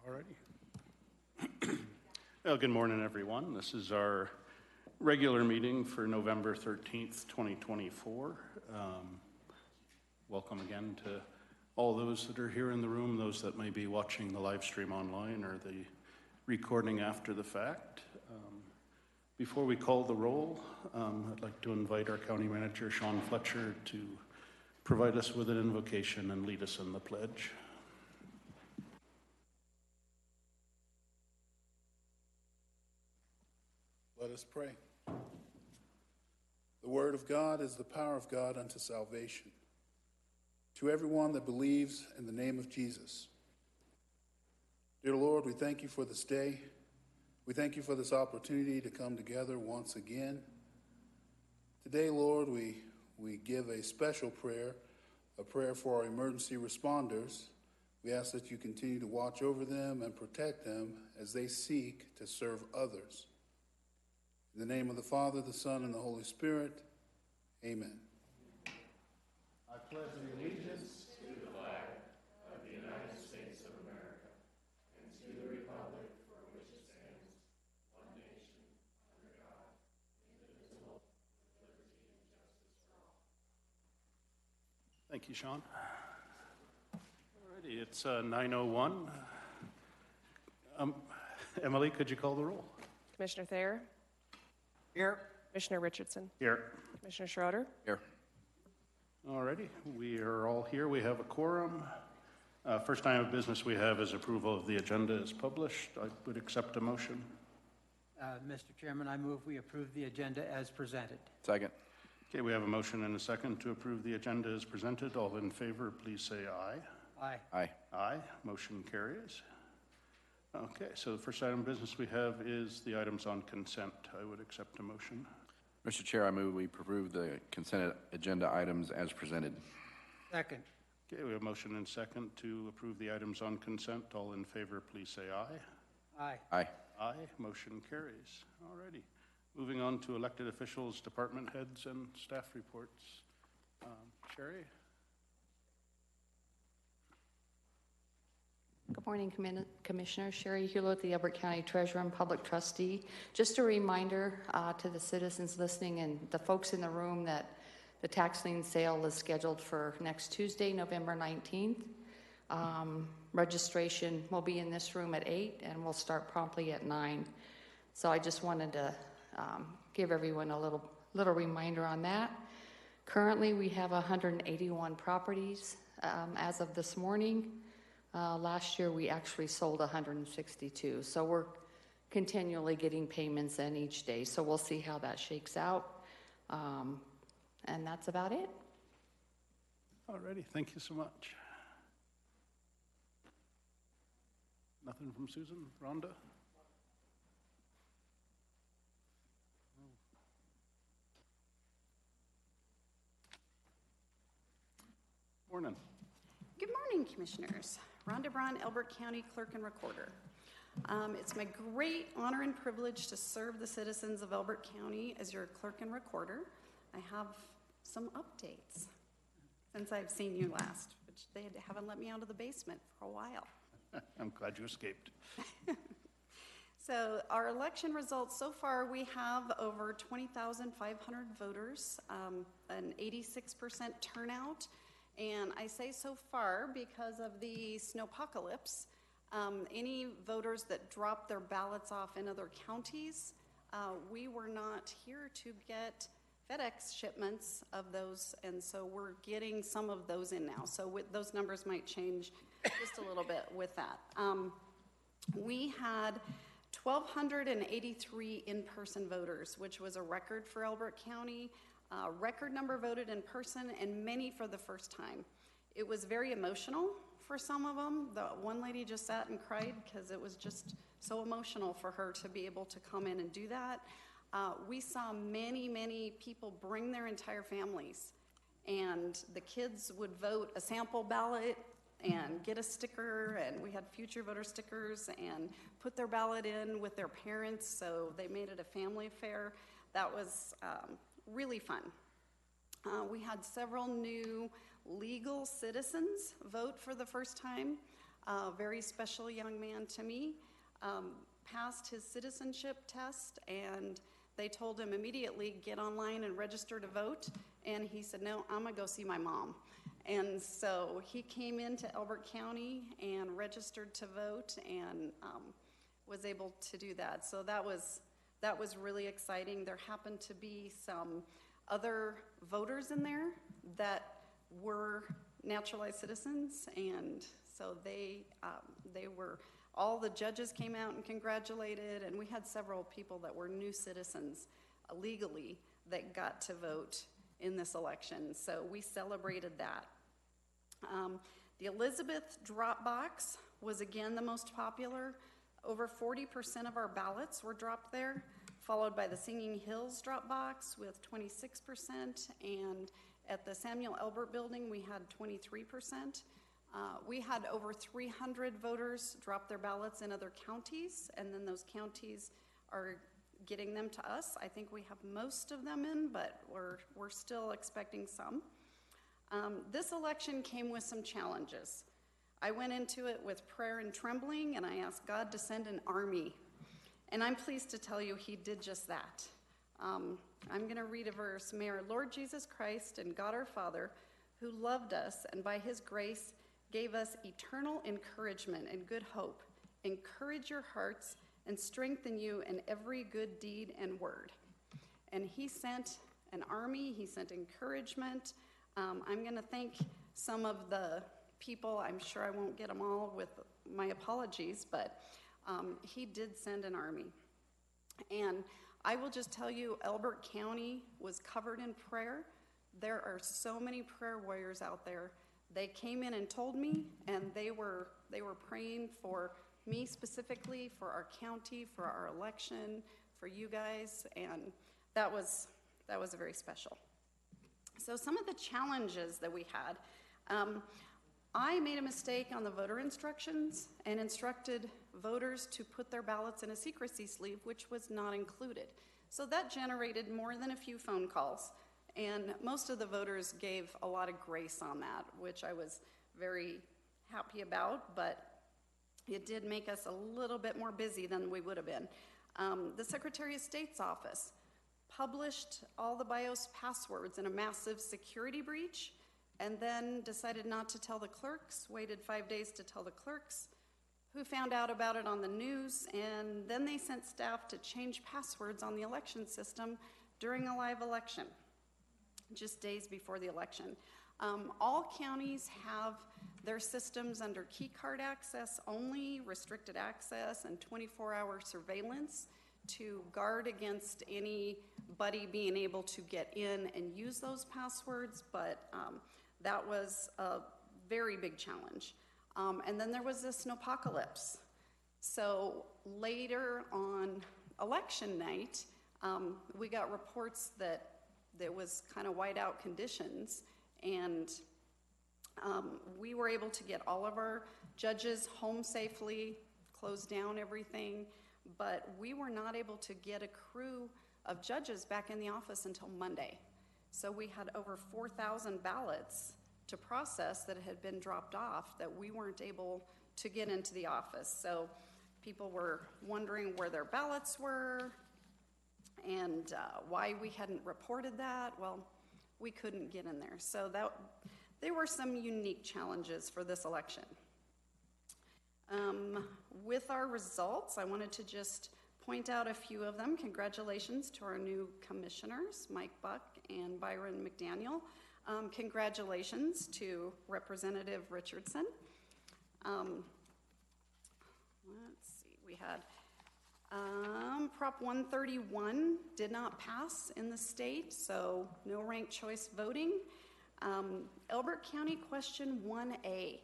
Alrighty. Well, good morning, everyone. This is our regular meeting for November 13th, 2024. Welcome again to all those that are here in the room, those that may be watching the live stream online or the recording after the fact. Before we call the roll, I'd like to invite our County Manager, Sean Fletcher, to provide us with an invocation and lead us in the pledge. Let us pray. The word of God is the power of God unto salvation. To everyone that believes in the name of Jesus. Dear Lord, we thank you for this day. We thank you for this opportunity to come together once again. Today, Lord, we give a special prayer, a prayer for our emergency responders. We ask that you continue to watch over them and protect them as they seek to serve others. In the name of the Father, the Son, and the Holy Spirit, amen. I pledge allegiance to the flag of the United States of America and to the republic for which it stands, one nation, under God, indivisible, with liberty and justice for all. Thank you, Sean. Alrighty, it's 9:01. Emily, could you call the roll? Commissioner Thayer? Here. Commissioner Richardson? Here. Commissioner Schroeder? Here. Alrighty, we are all here. We have a quorum. First item of business we have is approval of the agenda as published. I would accept a motion. Mr. Chairman, I move we approve the agenda as presented. Second. Okay, we have a motion and a second to approve the agenda as presented. All in favor, please say aye. Aye. Aye. Aye. Motion carries. Okay, so the first item of business we have is the items on consent. I would accept a motion. Mr. Chair, I move we approve the consent agenda items as presented. Second. Okay, we have a motion and second to approve the items on consent. All in favor, please say aye. Aye. Aye. Aye. Motion carries. Alrighty. Moving on to elected officials, department heads, and staff reports. Sherry? Good morning, Commissioner. Sherry Hewlett, the Elbert County Treasurer and Public Trustee. Just a reminder to the citizens listening and the folks in the room that the tax lien sale is scheduled for next Tuesday, November 19th. Registration will be in this room at 8 and we'll start promptly at 9. So I just wanted to give everyone a little reminder on that. Currently, we have 181 properties as of this morning. Last year, we actually sold 162. So we're continually getting payments in each day. So we'll see how that shakes out. And that's about it. Alrighty, thank you so much. Nothing from Susan? Rhonda? Morning. Good morning, Commissioners. Rhonda Braun, Elbert County Clerk and Recorder. It's my great honor and privilege to serve the citizens of Elbert County as your Clerk and Recorder. I have some updates since I've seen you last, which they haven't let me out of the basement for a while. I'm glad you escaped. So our election results so far, we have over 20,500 voters, an 86% turnout. And I say so far because of the snowpocalypse. Any voters that dropped their ballots off in other counties, we were not here to get FedEx shipments of those, and so we're getting some of those in now. So those numbers might change just a little bit with that. We had 1,283 in-person voters, which was a record for Elbert County. Record number voted in person, and many for the first time. It was very emotional for some of them. The one lady just sat and cried because it was just so emotional for her to be able to come in and do that. We saw many people bring their entire families, and the kids would vote a sample ballot and get a sticker, and we had future voter stickers, and put their ballot in with their parents, so they made it a family affair. That was really fun. We had several new legal citizens vote for the first time. a very special young man to me, passed his citizenship test, and they told him immediately, get online and register to vote. And he said, no, I'm gonna go see my mom. And so he came into Elbert County and registered to vote and was able to do that. So that was really exciting. There happened to be some other voters in there that were naturalized citizens, and so they were, all the judges came out and congratulated, and we had several people that were new citizens legally that got to vote in this election. So we celebrated that. The Elizabeth drop box was again the most popular. Over 40% of our ballots were dropped there, followed by the Singing Hills drop box with 26%, and at the Samuel Elbert building we had 23%. We had over 300 voters drop their ballots in other counties, and then those counties are getting them to us. I think we have most of them in, but we're still expecting some. This election came with some challenges. I went into it with prayer and trembling, and I asked God to send an army. And I'm pleased to tell you he did just that. I'm going to read a verse. May our Lord Jesus Christ and God our Father, who loved us and by his grace gave us eternal encouragement and good hope, encourage your hearts and strengthen you in every good deed and word. And he sent an army, he sent encouragement. I'm going to thank some of the people. I'm sure I won't get them all with my apologies, but he did send an army. And I will just tell you, Elbert County was covered in prayer. There are so many prayer warriors out there. They came in and told me, and they were praying for me specifically, for our county, for our election, for you guys, and that was very special. So some of the challenges that we had, I made a mistake on the voter instructions and instructed voters to put their ballots in a secrecy sleeve, which was not included. So that generated more than a few phone calls, and most of the voters gave a lot of grace on that, which I was very happy about, but it did make us a little bit more busy than we would have been. The Secretary of State's office published all the BIOS passwords in a massive security breach, and then decided not to tell the clerks, waited 5 days to tell the clerks, who found out about it on the news, and then they sent staff to change passwords on the election system during a live election, just days before the election. All counties have their systems under key card access only, restricted access, and 24-hour surveillance to guard against anybody being able to get in and use those passwords, but that was a very big challenge. And then there was this snowpocalypse. So later on election night, we got reports that there was kind of whiteout conditions, and we were able to get all of our judges home safely, close down everything, but we were not able to get a crew of judges back in the office until Monday. So we had over 4,000 ballots to process that had been dropped off that we weren't able to get into the office. So people were wondering where their ballots were and why we hadn't reported that. Well, we couldn't get in there. So there were some unique challenges for this election. With our results, I wanted to just point out a few of them. Congratulations to our new commissioners, Mike Buck and Byron McDaniel. Congratulations to Representative Richardson. Let's see, we had Prop 131 did not pass in the state, so no ranked choice voting. Elbert County Question 1A,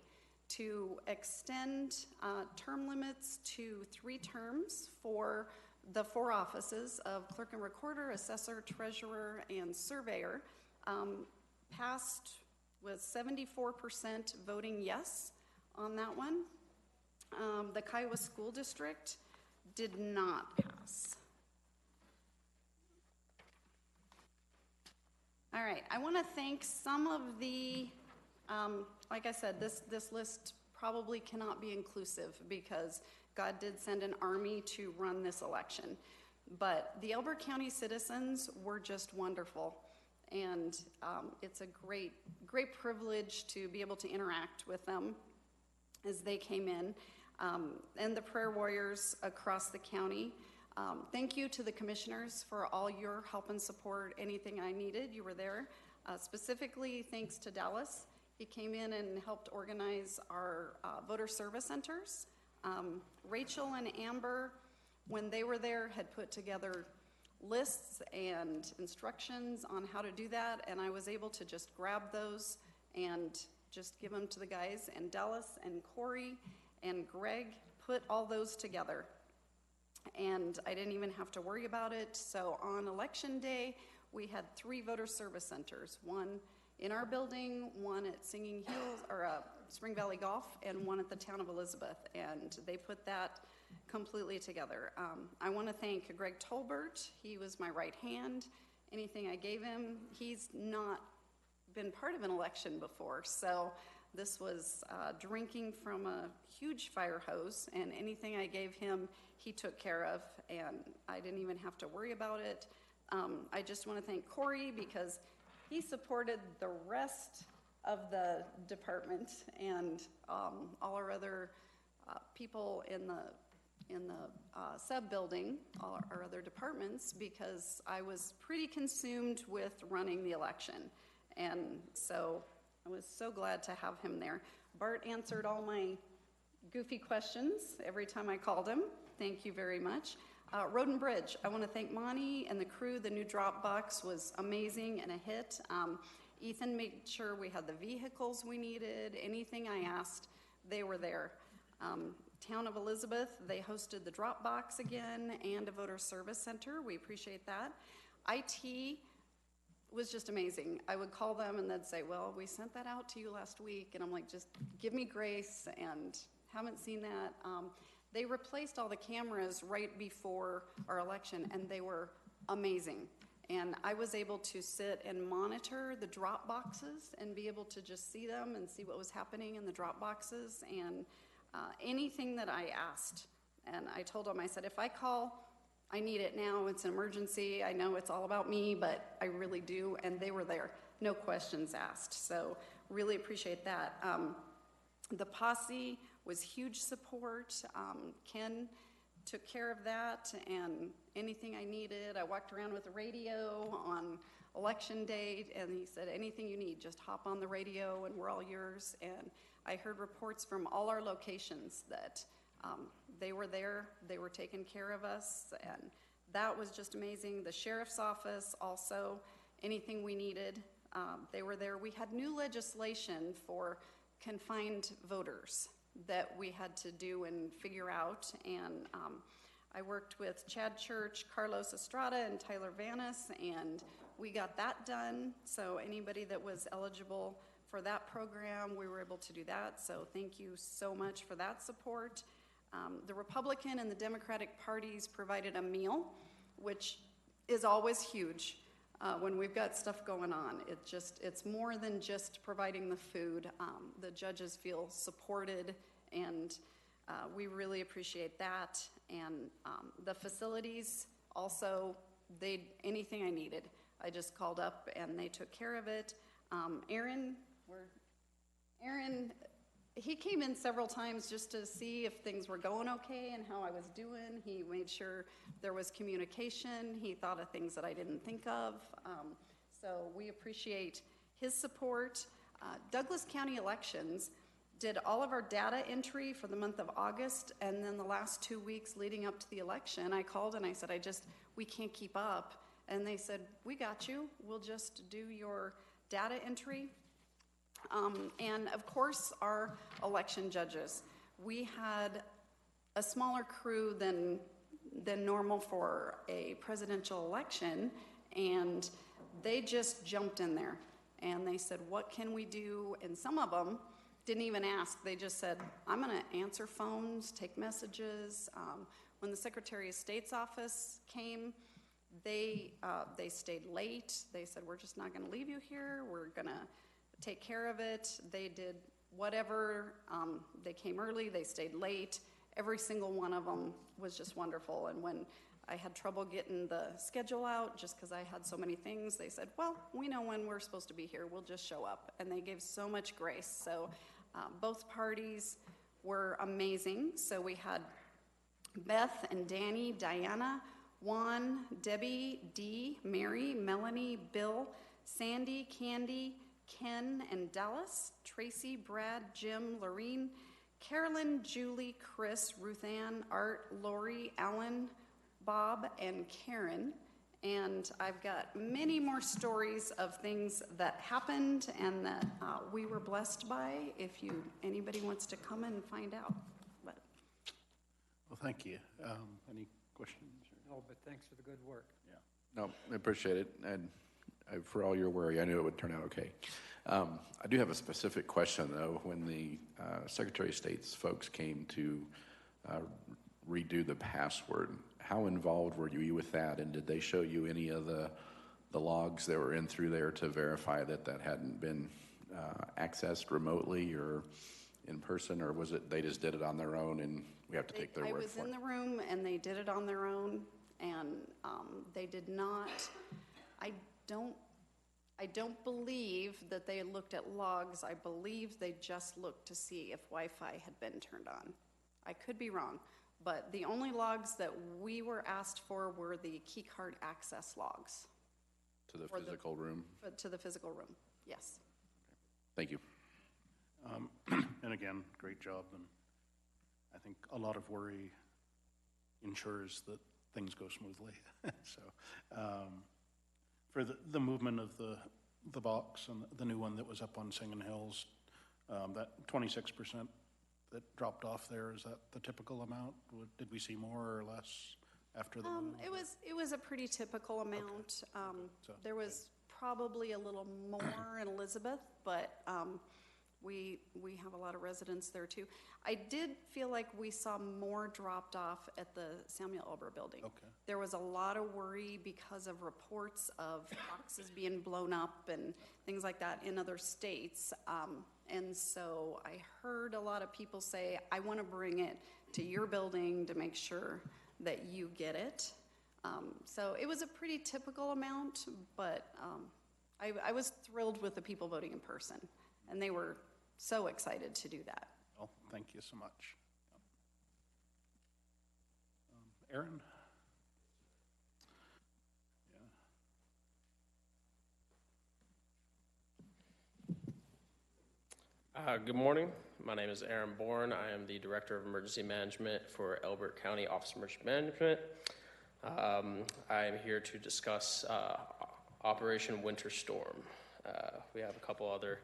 to extend term limits to 3 terms for the 4 offices of clerk and recorder, assessor, treasurer, and surveyor, passed with 74% voting yes on that one. The Kiowa School District did not pass. All right, I want to thank some of the, like I said, this list probably cannot be inclusive because God did send an army to run this election. But the Elbert County citizens were just wonderful. And it's a great, great privilege to be able to interact with them as they came in, and the prayer warriors across the county. Thank you to the commissioners for all your help and support. Anything I needed, you were there. Specifically, thanks to Dallas. He came in and helped organize our voter service centers. Rachel and Amber, when they were there, had put together lists and instructions on how to do that, and I was able to just grab those and just give them to the guys. And Dallas and Corey and Greg put all those together, and I didn't even have to worry about it. So on election day, we had 3 voter service centers, one in our building, one at Singing Hills, or Spring Valley Golf, and one at the town of Elizabeth, and they put that completely together. I want to thank Greg Tolbert. He was my right hand. Anything I gave him, he's not been part of an election before, so this was drinking from a huge fire hose, and anything I gave him, he took care of, and I didn't even have to worry about it. I just want to thank Corey because he supported the rest of the department and all our other people in the sub-building, all our other departments, because I was pretty consumed with running the election. And so I was so glad to have him there. Bart answered all my goofy questions every time I called him. Thank you very much. Road and Bridge, I want to thank Monty and the crew. The new drop box was amazing and a hit. Ethan made sure we had the vehicles we needed. Anything I asked, they were there. Town of Elizabeth, they hosted the drop box again and a voter service center. We appreciate that. IT was just amazing. I would call them and they'd say, well, we sent that out to you last week. And I'm like, just give me grace, and haven't seen that. They replaced all the cameras right before our election, and they were amazing. And I was able to sit and monitor the drop boxes and be able to just see them and see what was happening in the drop boxes, and anything that I asked. And I told them, I said, if I call, I need it now. It's an emergency. I know it's all about me, but I really do. And they were there. No questions asked. So really appreciate that. The posse was huge support. Ken took care of that, and anything I needed. I walked around with a radio on election day, and he said, anything you need, just hop on the radio and we're all yours. And I heard reports from all our locations that they were there, they were taking care of us, and that was just amazing. The sheriff's office also, anything we needed, they were there. We had new legislation for confined voters that we had to do and figure out, and I worked with Chad Church, Carlos Estrada, and Tyler Vanis, and we got that done. So anybody that was eligible for that program, we were able to do that. So thank you so much for that support. The Republican and the Democratic parties provided a meal, which is always huge when we've got stuff going on. It's more than just providing the food. The judges feel supported, and we really appreciate that. And the facilities also, anything I needed, I just called up and they took care of it. Aaron, he came in several times just to see if things were going okay and how I was doing. He made sure there was communication. He thought of things that I didn't think of. So we appreciate his support. Douglas County Elections did all of our data entry for the month of August, and then the last 2 weeks leading up to the election, I called and I said, we can't keep up. And they said, we got you. We'll just do your data entry. And of course, our election judges. We had a smaller crew than normal for a presidential election, and they just jumped in there. And they said, what can we do? And some of them didn't even ask. They just said, I'm going to answer phones, take messages. When the Secretary of State's office came, they stayed late. They said, we're just not going to leave you here. We're going to take care of it. They did whatever. They came early, they stayed late. Every single one of them was just wonderful. And when I had trouble getting the schedule out just because I had so many things, they said, well, we know when we're supposed to be here. We'll just show up. And they gave so much grace. So both parties were amazing. So we had Beth and Danny, Diana, Juan, Debbie, Dee, Mary, Melanie, Bill, Sandy, Candy, Ken and Dallas, Tracy, Brad, Jim, Lorene, Carolyn, Julie, Chris, Ruthann, Art, Lori, Alan, Bob, and Karen. And I've got many more stories of things that happened and that we were blessed by if anybody wants to come and find out. But Well, thank you. Any questions? No, but thanks for the good work. No, I appreciate it, and for all your worry, I knew it would turn out okay. I do have a specific question, though. When the Secretary of State's folks came to redo the password, how involved were you with that, and did they show you any of the logs that were in through there to verify that hadn't been accessed remotely or in person, or was it they just did it on their own and we have to take their word for it? I was in the room and they did it on their own, and they did not. I don't believe that they looked at logs. I believe they just looked to see if Wi-Fi had been turned on. I could be wrong, but the only logs that we were asked for were the key card access logs. To the physical room? To the physical room, yes. Thank you. And again, great job. And I think a lot of worry ensures that things go smoothly. So for the movement of the box and the new one that was up on Singing Hills, that 26% that dropped off there, is that the typical amount? Did we see more or less after the move? It was a pretty typical amount. So, there was probably a little more in Elizabeth, but we have a lot of residents there too. I did feel like we saw more dropped off at the Samuel Elbert building. Okay. There was a lot of worry because of reports of boxes being blown up and things like that in other states. And so I heard a lot of people say, I want to bring it to your building to make sure that you get it. So it was a pretty typical amount, but I was thrilled with the people voting in person, and they were so excited to do that. Well, thank you so much. Aaron? Good morning. My name is Aaron Bourne. I am the Director of Emergency Management for Elbert County Office of Emergency Management. I am here to discuss Operation Winter Storm. We have a couple other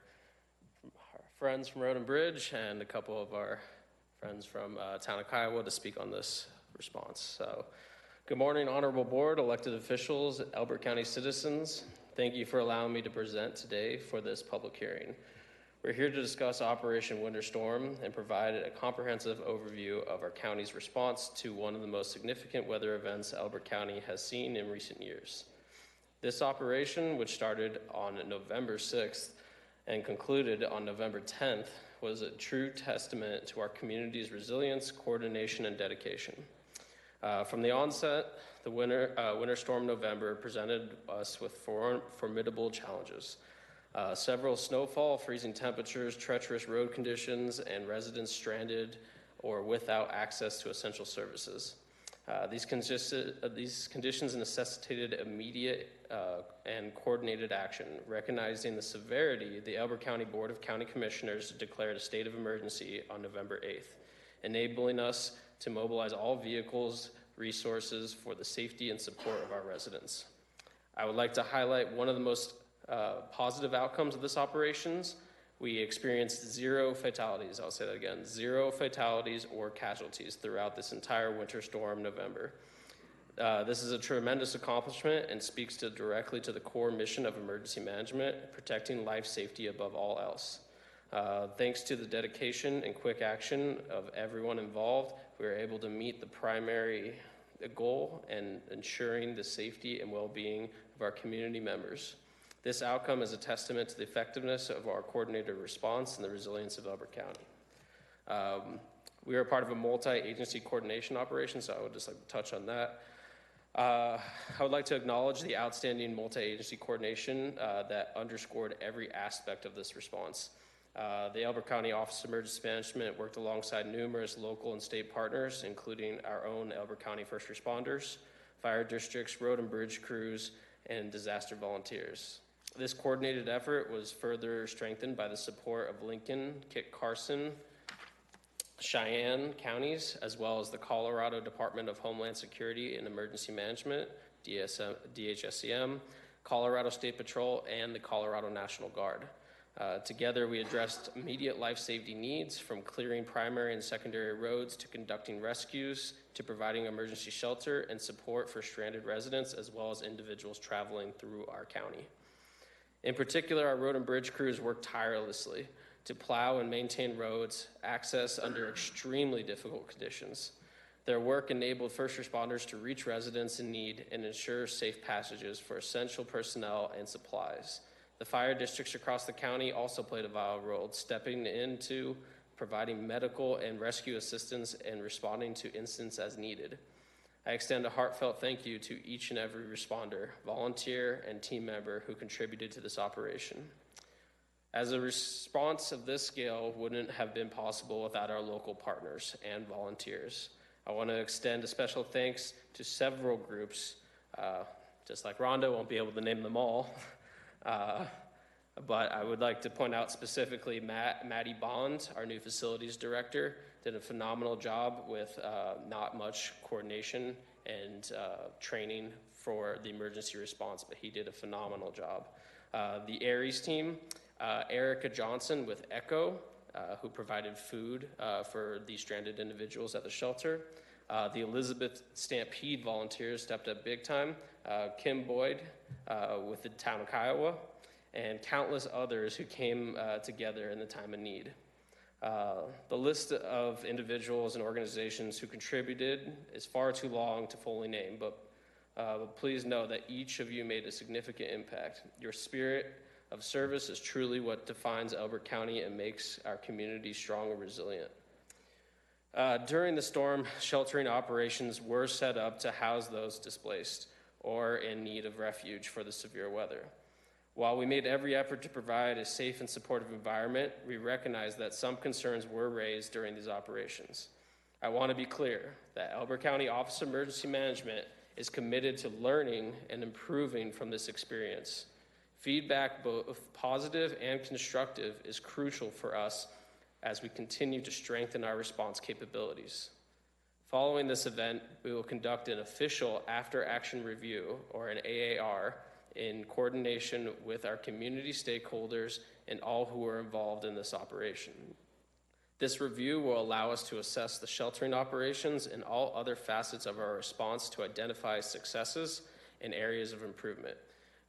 friends from Road and Bridge and a couple of our friends from town of Kiowa to speak on this response. So, good morning, honorable board, elected officials, Elbert County citizens. Thank you for allowing me to present today for this public hearing. We're here to discuss Operation Winter Storm and provide a comprehensive overview of our county's response to one of the most significant weather events Elbert County has seen in recent years. This operation, which started on November 6th and concluded on November 10th, was a true testament to our community's resilience, coordination, and dedication. From the onset, the winter storm November presented us with formidable challenges. Several snowfall, freezing temperatures, treacherous road conditions, and residents stranded or without access to essential services. These conditions necessitated immediate and coordinated action. Recognizing the severity, the Elbert County Board of County Commissioners declared a state of emergency on November 8th, enabling us to mobilize all vehicles, resources for the safety and support of our residents. I would like to highlight one of the most positive outcomes of this operations. We experienced 0 fatalities. I'll say that again, 0 fatalities or casualties throughout this entire winter storm November. This is a tremendous accomplishment and speaks directly to the core mission of emergency management, protecting life safety above all else. Thanks to the dedication and quick action of everyone involved, we were able to meet the primary goal and ensuring the safety and well-being of our community members. This outcome is a testament to the effectiveness of our coordinated response and the resilience of Elbert County. We are part of a multi-agency coordination operation, so I would just like to touch on that. I would like to acknowledge the outstanding multi-agency coordination that underscored every aspect of this response. The Elbert County Office of Emergency Management worked alongside numerous local and state partners, including our own Elbert County first responders, fire districts, road and bridge crews, and disaster volunteers. This coordinated effort was further strengthened by the support of Lincoln, Kit Carson, Cheyenne counties, as well as the Colorado Department of Homeland Security and Emergency Management, DHSCM, Colorado State Patrol, and the Colorado National Guard. Together, we addressed immediate life safety needs, from clearing primary and secondary roads to conducting rescues to providing emergency shelter and support for stranded residents, as well as individuals traveling through our county. In particular, our road and bridge crews worked tirelessly to plow and maintain roads, access under extremely difficult conditions. Their work enabled first responders to reach residents in need and ensure safe passages for essential personnel and supplies. The fire districts across the county also played a vital role, stepping into providing medical and rescue assistance and responding to incidents as needed. I extend a heartfelt thank you to each and every responder, volunteer, and team member who contributed to this operation. As a response of this scale wouldn't have been possible without our local partners and volunteers. I want to extend a special thanks to several groups, just like Rhonda, won't be able to name them all, but I would like to point out specifically Maddie Bond, our new facilities director, did a phenomenal job with not much coordination and training for the emergency response, but he did a phenomenal job. The Aries team, Erica Johnson with Echo, who provided food for the stranded individuals at the shelter. The Elizabeth Stampede volunteers stepped up big time. Kim Boyd with the town of Kiowa, and countless others who came together in the time of need. The list of individuals and organizations who contributed is far too long to fully name, but please know that each of you made a significant impact. Your spirit of service is truly what defines Elbert County and makes our community strong and resilient. During the storm, sheltering operations were set up to house those displaced or in need of refuge for the severe weather. While we made every effort to provide a safe and supportive environment, we recognize that some concerns were raised during these operations. I want to be clear that Elbert County Office of Emergency Management is committed to learning and improving from this experience. Feedback, both positive and constructive, is crucial for us as we continue to strengthen our response capabilities. Following this event, we will conduct an official after-action review, or an AAR, in coordination with our community stakeholders and all who are involved in this operation. This review will allow us to assess the sheltering operations and all other facets of our response to identify successes and areas of improvement.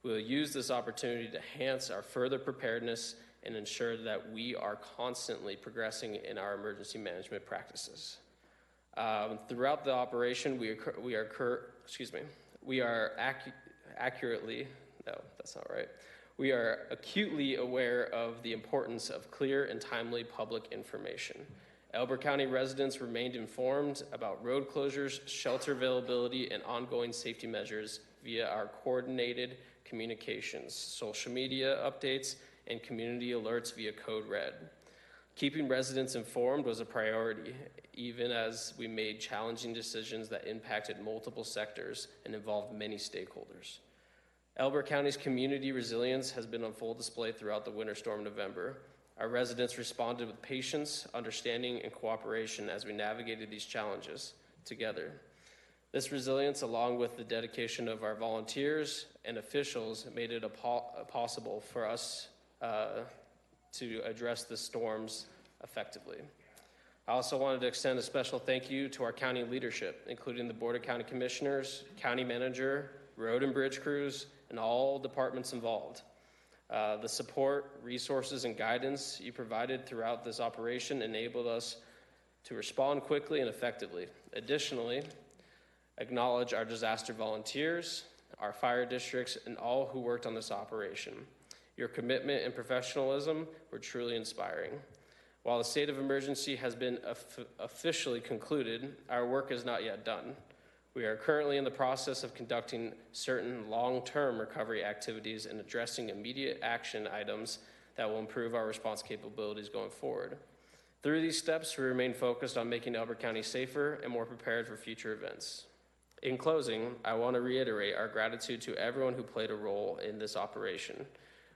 We will use this opportunity to enhance our further preparedness and ensure that we are constantly progressing in our emergency management practices. Throughout the operation, we are acutely aware of the importance of clear and timely public information. Elbert County residents remained informed about road closures, shelter availability, and ongoing safety measures via our coordinated communications, social media updates, and community alerts via Code Red. Keeping residents informed was a priority, even as we made challenging decisions that impacted multiple sectors and involved many stakeholders. Elbert County's community resilience has been on full display throughout the winter storm in November. Our residents responded with patience, understanding, and cooperation as we navigated these challenges together. This resilience, along with the dedication of our volunteers and officials, made it possible for us to address the storms effectively. I also wanted to extend a special thank you to our county leadership, including the Board of County Commissioners, County Manager, road and bridge crews, and all departments involved. The support, resources, and guidance you provided throughout this operation enabled us to respond quickly and effectively. Additionally, acknowledge our disaster volunteers, our fire districts, and all who worked on this operation. Your commitment and professionalism were truly inspiring. While the state of emergency has been officially concluded, our work is not yet done. We are currently in the process of conducting certain long-term recovery activities and addressing immediate action items that will improve our response capabilities going forward. Through these steps, we remain focused on making Elbert County safer and more prepared for future events. In closing, I want to reiterate our gratitude to everyone who played a role in this operation.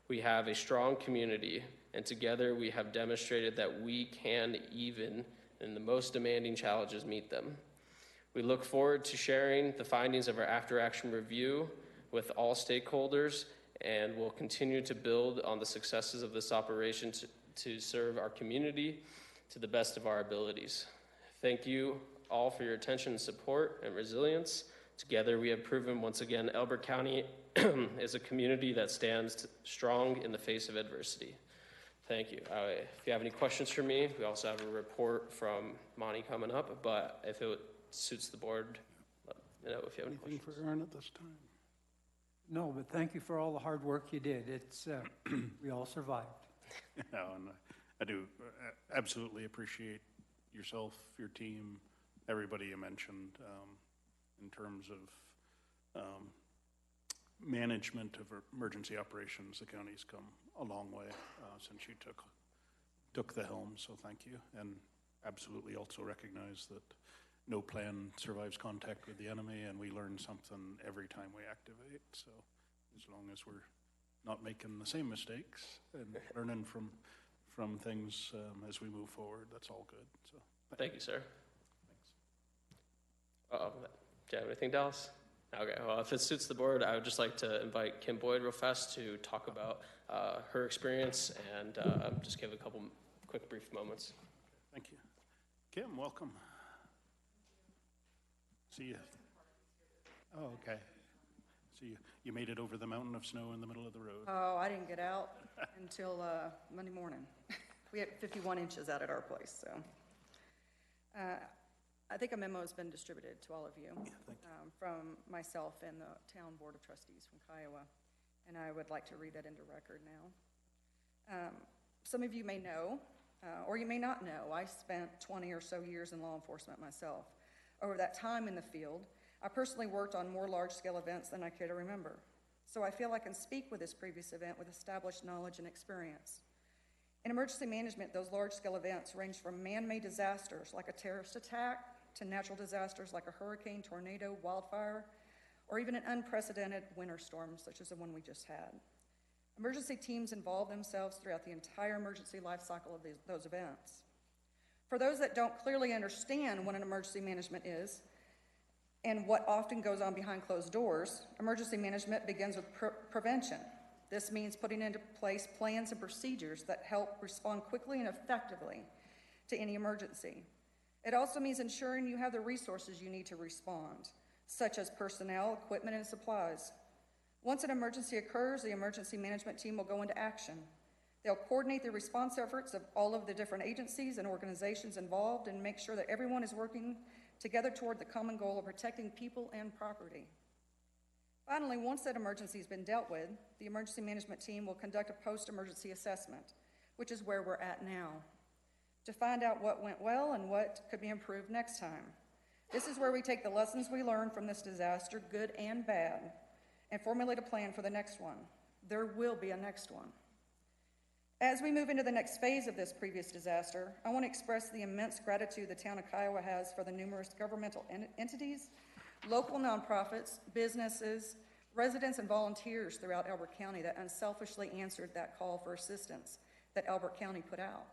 We have a strong community, and together we have demonstrated that we can, even in the most demanding challenges, meet them. We look forward to sharing the findings of our after-action review with all stakeholders, and will continue to build on the successes of this operation to serve our community to the best of our abilities. Thank you all for your attention and support and resilience. Together we have proven once again Elbert County is a community that stands strong in the face of adversity. Thank you. If you have any questions for me, we also have a report from Monty coming up, but if it suits the board, let me know if you have any Anything questions. for Aaron at this time? No, but thank you for all the hard work you did. It's, we all survived. No, and I do absolutely appreciate yourself, your team, everybody you mentioned, in terms of management of emergency operations. The county's come a long way since you took the helm, so thank you. And absolutely also recognize that no plan survives contact with the enemy, and we learn something every time we activate. So as long as we're not making the same mistakes and learning from things as we move forward, that's all good. So Thank you, sir. Uh-oh. Do you have anything, Dallas? Okay, well, if it suits the board, I would just like to invite Kim Boyd real fast to talk about her experience and just give a couple quick brief moments. thank you. Kim, welcome. See you. Oh, okay. So you made it over the mountain of snow in the middle of the road. Oh, I didn't get out until Monday morning. We had 51 inches out at our place, so. I think a memo has been distributed to all of you, from myself and the town board of trustees from Kiowa, and I would like to read that into record now. Some of you may know, or you may not know, I spent 20 or so years in law enforcement myself. Over that time in the field, I personally worked on more large-scale events than I care to remember, so I feel I can speak with this previous event with established knowledge and experience. In emergency management, those large-scale events range from man-made disasters like a terrorist attack to natural disasters like a hurricane, tornado, wildfire, or even an unprecedented winter storm such as the one we just had. Emergency teams involve themselves throughout the entire emergency life cycle of those events. For those that don't clearly understand what an emergency management is and what often goes on behind closed doors, emergency management begins with prevention. This means putting into place plans and procedures that help respond quickly and effectively to any emergency. It also means ensuring you have the resources you need to respond, such as personnel, equipment, and supplies. Once an emergency occurs, the emergency management team will go into action. They'll coordinate the response efforts of all of the different agencies and organizations involved and make sure that everyone is working together toward the common goal of protecting people and property. Finally, once that emergency has been dealt with, the emergency management team will conduct a post-emergency assessment, which is where we're at now, to find out what went well and what could be improved next time. This is where we take the lessons we learned from this disaster, good and bad, and formulate a plan for the next one. There will be a next one. As we move into the next phase of this previous disaster, I want to express the immense gratitude the town of Kiowa has for the numerous governmental entities, local nonprofits, businesses, residents, and volunteers throughout Elbert County that unselfishly answered that call for assistance that Elbert County put out.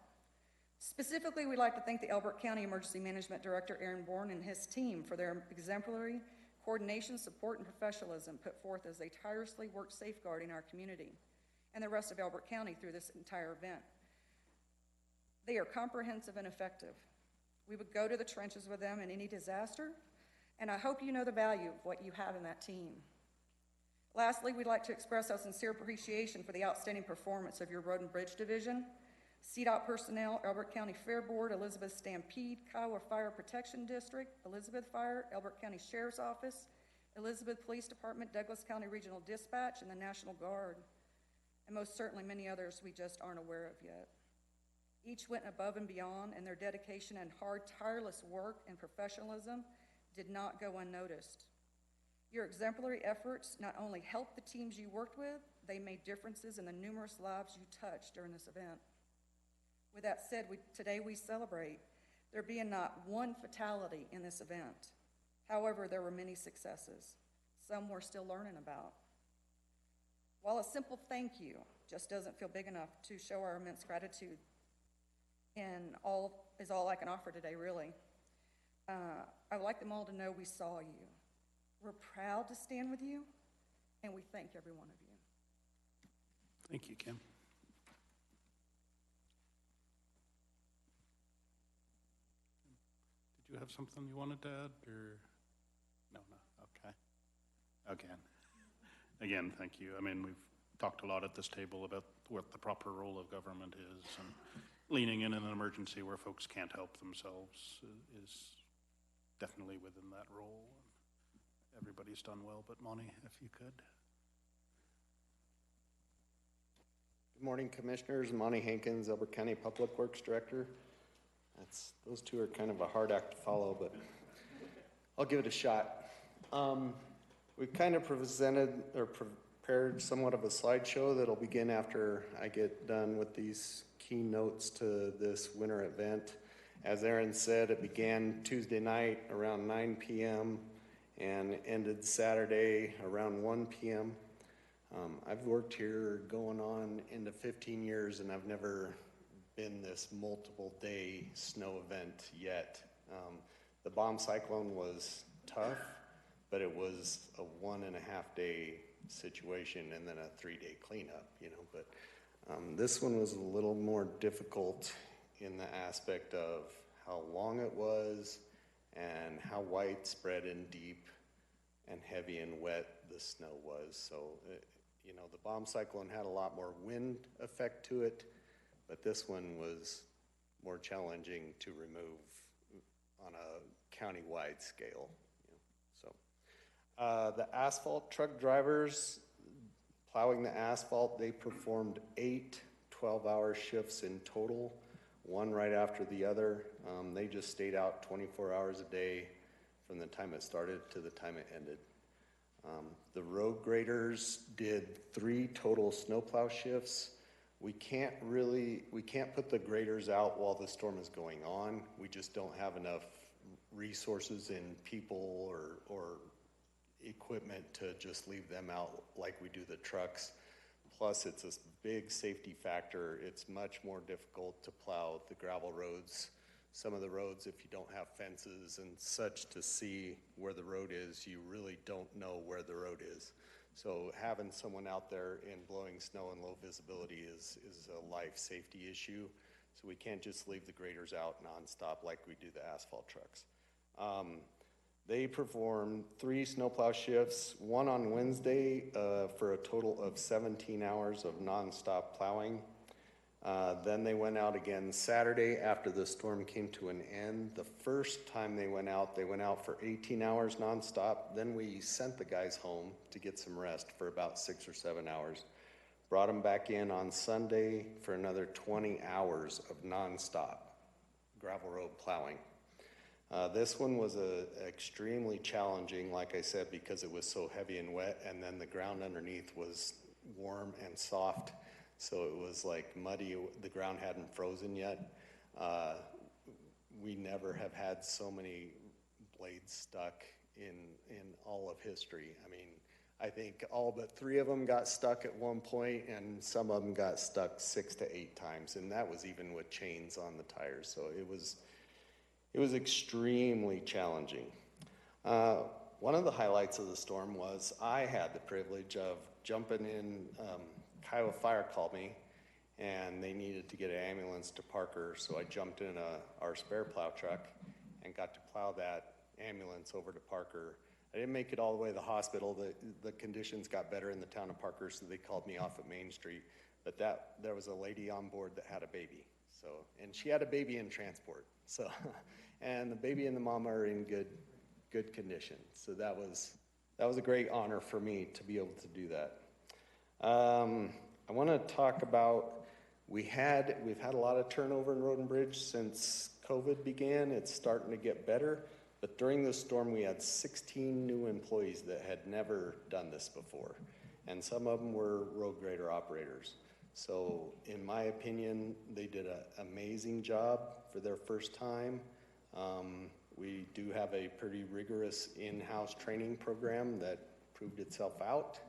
Specifically, we'd like to thank the Elbert County Emergency Management Director, Aaron Bourne, and his team for their exemplary coordination, support, and professionalism put forth as they tirelessly worked safeguarding our community and the rest of Elbert County through this entire event. They are comprehensive and effective. We would go to the trenches with them in any disaster, and I hope you know the value of what you have in that team. Lastly, we'd like to express our sincere appreciation for the outstanding performance of your Road and Bridge Division, CDOT personnel, Elbert County Fair Board, Elizabeth Stampede, Kiowa Fire Protection District, Elizabeth Fire, Elbert County Sheriff's Office, Elizabeth Police Department, Douglas County Regional Dispatch, and the National Guard, and most certainly many others we just aren't aware of yet. Each went above and beyond, and their dedication and hard, tireless work and professionalism did not go unnoticed. Your exemplary efforts not only helped the teams you worked with, they made differences in the numerous lives you touched during this event. With that said, today we celebrate there being not one fatality in this event. However, there were many successes. Some we're still learning about. While a simple thank you just doesn't feel big enough to show our immense gratitude, and all I can offer today, really, I would like them all to know we saw you. We're proud to stand with you, and we thank every one of you. Thank you, Kim. Did you have something you wanted to add, or? No, okay. Again, thank you. I mean, we've talked a lot at this table about what the proper role of government is, and leaning in an emergency where folks can't help themselves is definitely within that role. Everybody's done well, but Monty, if you could. Good morning, Commissioners. Monty Hankins, Elbert County Public Works Director. Those two are kind of a hard act to follow, but I'll give it a shot. We've kind of prepared somewhat of a slideshow that'll begin after I get done with these keynotes to this winter event. As Aaron said, it began Tuesday night around 9 p.m. and ended Saturday around 1 p.m. I've worked here going on into 15 years, and I've never been this multiple day snow event yet. The bomb cyclone was tough, but it was a 1.5 day situation and then a 3-day cleanup, but this one was a little more difficult in the aspect of how long it was and how widespread and deep and heavy and wet the snow was. So, the bomb cyclone had a lot more wind effect to it, but this one was more challenging to remove on a county-wide scale. The asphalt truck drivers plowing the asphalt, they performed 8 12-hour shifts in total, one right after the other. They just stayed out 24 hours a day from the time it started to the time it ended. The road graders did 3 total snowplow shifts. We can't put the graders out while the storm is going on. We just don't have enough resources in people or equipment to just leave them out like we do the trucks. Plus, it's a big safety factor. It's much more difficult to plow the gravel roads. Some of the roads, if you don't have fences and such to see where the road is, you really don't know where the road is. So having someone out there in blowing snow and low visibility is a life safety issue. So we can't just leave the graders out nonstop like we do the asphalt trucks. They performed 3 snowplow shifts, one on Wednesday for a total of 17 hours of nonstop plowing. Then they went out again Saturday after the storm came to an end. The first time they went out for 18 hours nonstop. Then we sent the guys home to get some rest for about 6 or 7 hours. Brought them back in on Sunday for another 20 hours of nonstop gravel road plowing. This one was extremely challenging, like I said, because it was so heavy and wet, and then the ground underneath was warm and soft, so it was like muddy. The ground hadn't frozen yet. We never have had so many blades stuck in all of history. I mean, I think all but 3 of them got stuck at one point, and some of them got stuck 6 to 8 times, and that was even with chains on the tires, so it was extremely challenging. One of the highlights of the storm was I had the privilege of jumping in. Kiowa Fire called me, and they needed to get an ambulance to Parker, so I jumped in our spare plow truck and got to plow that ambulance over to Parker. I didn't make it all the way to the hospital. The conditions got better in the town of Parker, so they called me off at Main Street. But there was a lady on board that had a baby, and she had a baby in transport. So, and the baby and the mama are in good condition. So that was that was a great honor for me to be able to do that. I want to talk about, we've had a lot of turnover in Road and Bridge since COVID began. It's starting to get better, but during this storm we had 16 new employees that had never done this before, and some of them were road grader operators. So in my opinion, they did an amazing job for their first time. We do have a pretty rigorous in-house training program that proved itself out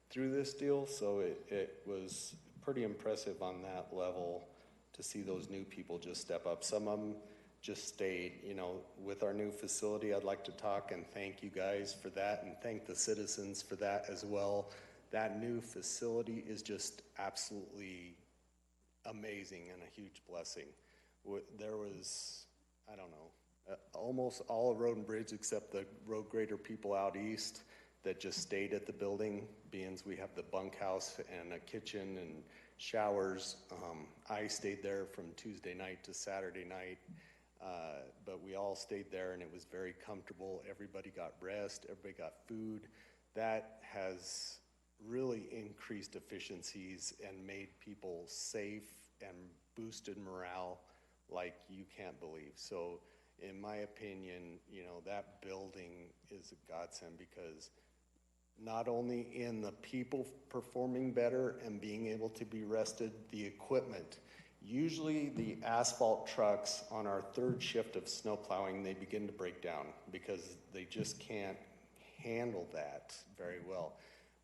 through this deal, so it was pretty impressive on that level to see those new people just step up. Some of them just stayed. You know, with our new facility, I'd like to talk and thank you guys for that and thank the citizens for that as well. That new facility is just absolutely amazing and a huge blessing. There was, I don't know, almost all of Road and Bridge except the road grader people out east that just stayed at the building, being we have the bunkhouse and a kitchen and showers. I stayed there from Tuesday night to Saturday night, but we all stayed there and it was very comfortable. Everybody got rest, everybody got food. That has really increased efficiencies and made people safe and boosted morale like you can't believe. So in my opinion, you know, that building is a godsend because not only in the people performing better and being able to be rested, the equipment. Usually the asphalt trucks on our third shift of snow plowing, they begin to break down because they just can't handle that very well.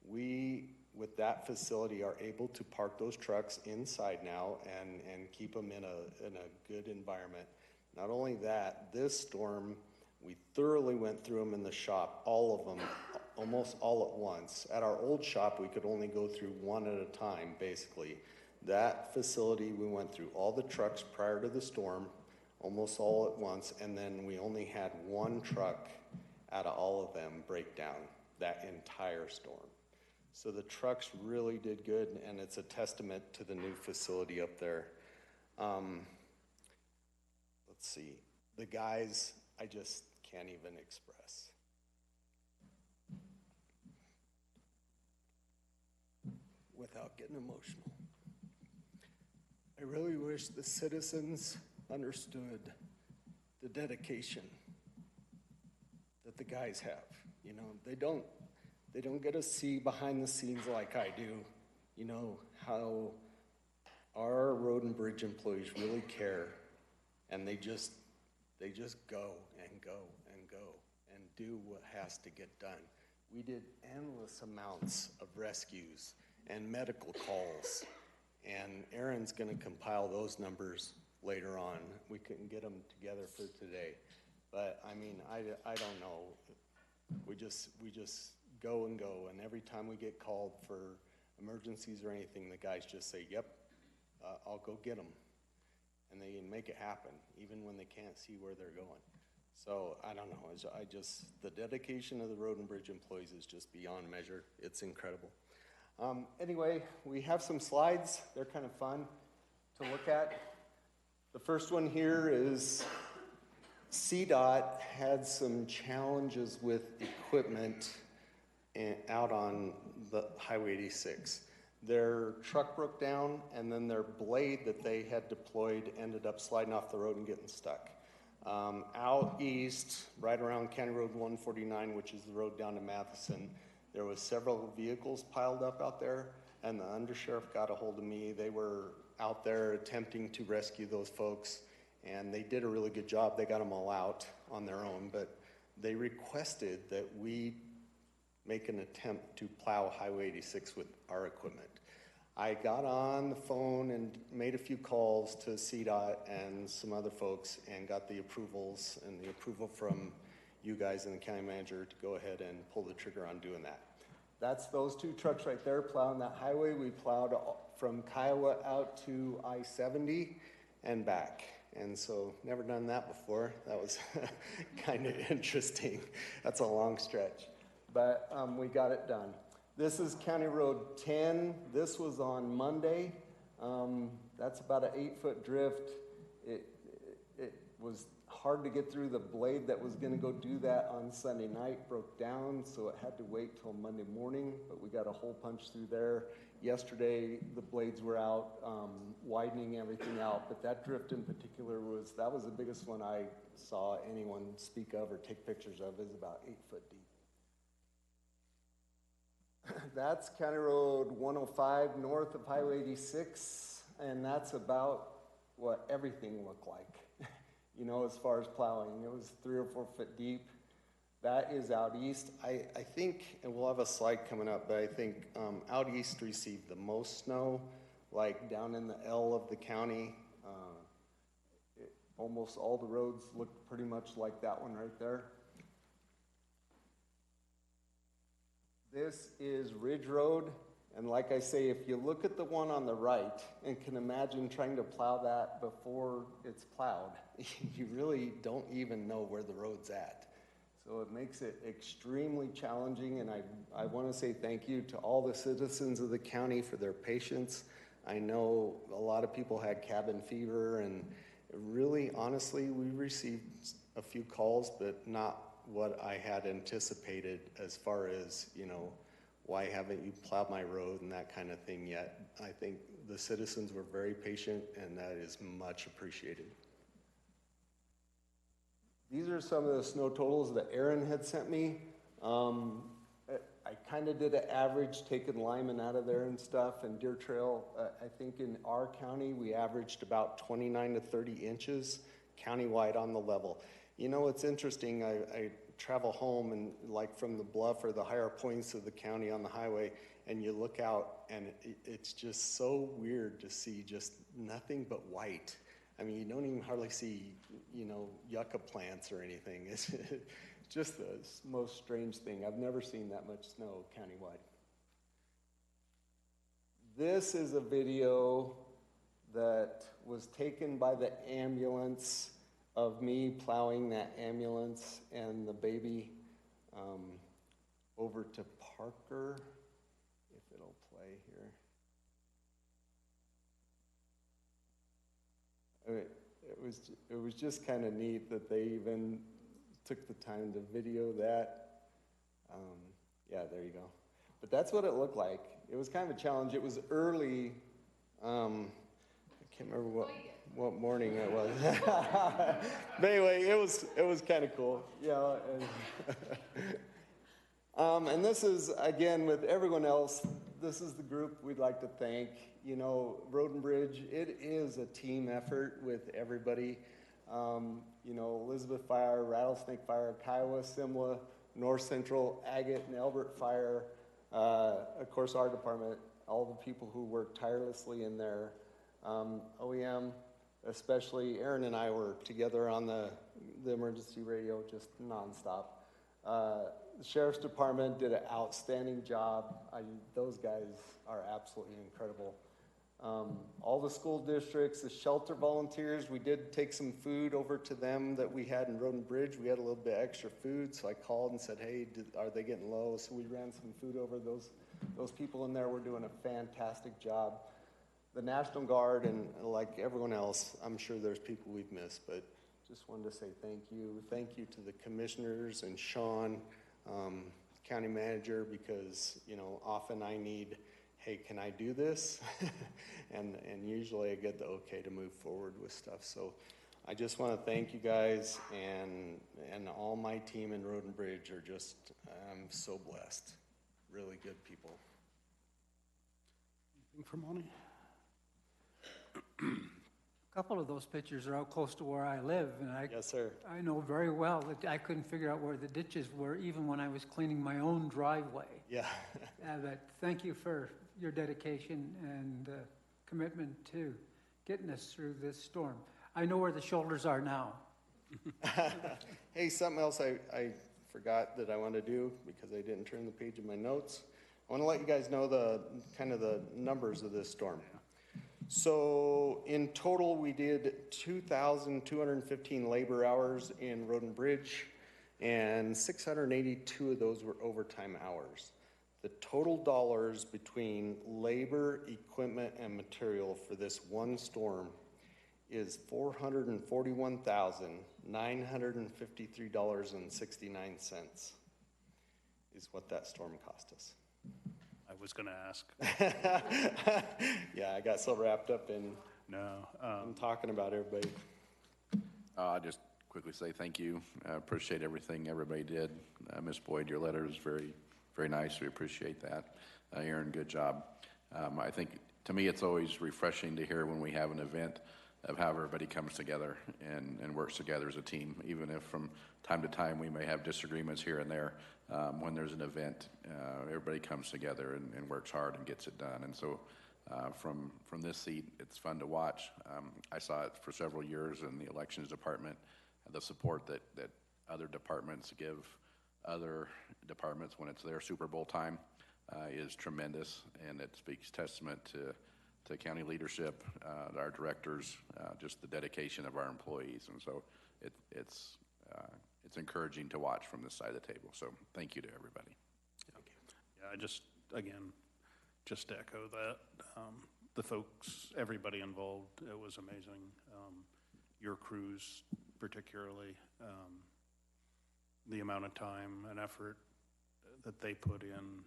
We, with that facility, are able to park those trucks inside now and keep them in a good environment. Not only that, this storm, we thoroughly went through them in the shop, all of them, almost all at once. At our old shop, we could only go through one at a time, basically. That facility, we went through all the trucks prior to the storm, almost all at once, and then we only had one truck out of all of them break down that entire storm. So the trucks really did good, and it's a testament to the new facility up there. Let's see, the guys, I just can't even express. Without getting emotional. I really wish the citizens understood the dedication that the guys have. You know, they don't get to see behind the scenes like I do, you know, how our road and bridge employees really care, and they just go and go and go and do what has to get done. We did endless amounts of rescues and medical calls, and Aaron's going to compile those numbers later on. We couldn't get them together for today, but I mean, I don't know. We just go and go, and every time we get called for emergencies or anything, the guys just say, "Yep, I'll go get them," and they make it happen, even when they can't see where they're going. So I don't know. The dedication of the road and bridge employees is just beyond measure. It's incredible. Anyway, we have some slides. They're kind of fun to look at. The first one here is CDOT had some challenges with equipment out on the Highway 86. Their truck broke down, and then their blade that they had deployed ended up sliding off the road and getting stuck. Out east, right around County Road 149, which is the road down to Matheson, there was several vehicles piled up out there, and the undersheriff got a hold of me. They were out there attempting to rescue those folks, and they did a really good job. They got them all out on their own, but they requested that we make an attempt to plow Highway 86 with our equipment. I got on the phone and made a few calls to CDOT and some other folks and got the approvals and the approval from you guys and the county manager to go ahead and pull the trigger on doing that. That's those two trucks right there plowing that highway. We plowed from Kiowa out to I-70 and back. And so never done that before. That was kind of interesting. That's a long stretch. But we got it done. This is County Road 10. This was on Monday. That's about an 8-foot drift. It was hard to get through. The blade that was gonna go do that on Sunday night broke down, so it had to wait till Monday morning, but we got a hole punched through there. Yesterday, the blades were out, widening everything out, but that drift in particular that was the biggest one I saw anyone speak of or take pictures of, is about 8 foot deep. That's County Road 105 north of Highway 86, and that's about what everything looked like. You know, as far as plowing, it was 3 or 4 foot deep. That is out east. I think, and we'll have a slide coming up, but I think out east received the most snow, like down in the L of the county. Almost all the roads looked pretty much like that one right there. This is Ridge Road, and like I say, if you look at the one on the right and can imagine trying to plow that before it's plowed, you really don't even know where the road's at. So it makes it extremely challenging, and I want to say thank you to all the citizens of the county for their patience. I know a lot of people had cabin fever, and really, honestly, we received a few calls, but not what I had anticipated as far as, you know, why haven't you plowed my road and that kind of thing yet. I think the citizens were very patient, and that is much appreciated. These are some of the snow totals that Aaron had sent me. I kind of did an average, taking Lyman out of there and stuff, and Deer Trail. I think in our county, we averaged about 29 to 30 inches countywide on the level. You know, it's interesting, I travel home and like from the bluff or the higher points of the county on the highway, and you look out and it's just so weird to see just nothing but white. I mean, you don't even hardly see, you know, yucca plants or anything. It's just the most strange thing. I've never seen that much snow countywide. This is a video that was taken by the ambulance of me plowing that ambulance and the baby over to Parker, if it'll play here. It was just kind of neat that they even took the time to video that. Yeah, there you go. But that's what it looked like. It was kind of a challenge. It was early. I can't remember what morning it was. But anyway, it was kind of cool. Yeah. And this is, again, with everyone else, this is the group we'd like to thank. You know, Road and Bridge, it is a team effort with everybody. You know, Elizabeth Fire, Rattlesnake Fire, Kiowa, Simla, North Central, Agate, and Elbert Fire. Of course, our department, all the people who work tirelessly in there. OEM, especially Aaron and I were together on the emergency radio just nonstop. The Sheriff's Department did an outstanding job. Those guys are absolutely incredible. All the school districts, the shelter volunteers, we did take some food over to them that we had in Road and Bridge. We had a little bit extra food, so I called and said, hey, are they getting low? So we ran some food over. Those people in there were doing a fantastic job. The National Guard, and like everyone else, I'm sure there's people we've missed, but just wanted to say thank you. Thank you to the commissioners and Sean, county manager, because, you know, often I need, hey, can I do this? and usually I get the okay to move forward with stuff. So I just want to thank you guys, and all my team in Road and Bridge are just, I'm so blessed. Really good people. Anything for Monty? A couple of those pictures are out close to where I live, and Yes, sir. I know very well that I couldn't figure out where the ditches were, even when I was cleaning my own driveway. Yeah. But thank you for your dedication and commitment to getting us through this storm. I know where the shoulders are now. Hey, something else I forgot that I want to do because I didn't turn the page of my notes. I want to let you guys know the kind of the numbers of this storm. So in total, we did 2,215 labor hours in Road and Bridge, and 682 of those were overtime hours. The total dollars between labor, equipment, and material for this one storm is $441,953.69 is what that storm cost us. I was going to ask. Yeah, I got so wrapped up in No. talking about everybody. I'll just quickly say thank you. I appreciate everything everybody did. Ms. Boyd, your letter is very, very nice. We appreciate that. Aaron, good job. I think, to me, it's always refreshing to hear when we have an event of how everybody comes together and works together as a team, even if from time to time we may have disagreements here and there. When there's an event, everybody comes together and works hard and gets it done. And so from this seat, it's fun to watch. I saw it for several years in the elections department, the support that other departments give other departments when it's their Super Bowl time is tremendous, and it speaks testament to county leadership, our directors, just the dedication of our employees. And so it's encouraging to watch from this side of the table. So thank you to everybody. Yeah, I just, again, just to echo that. The folks, everybody involved, it was amazing. Your crews particularly, the amount of time and effort that they put in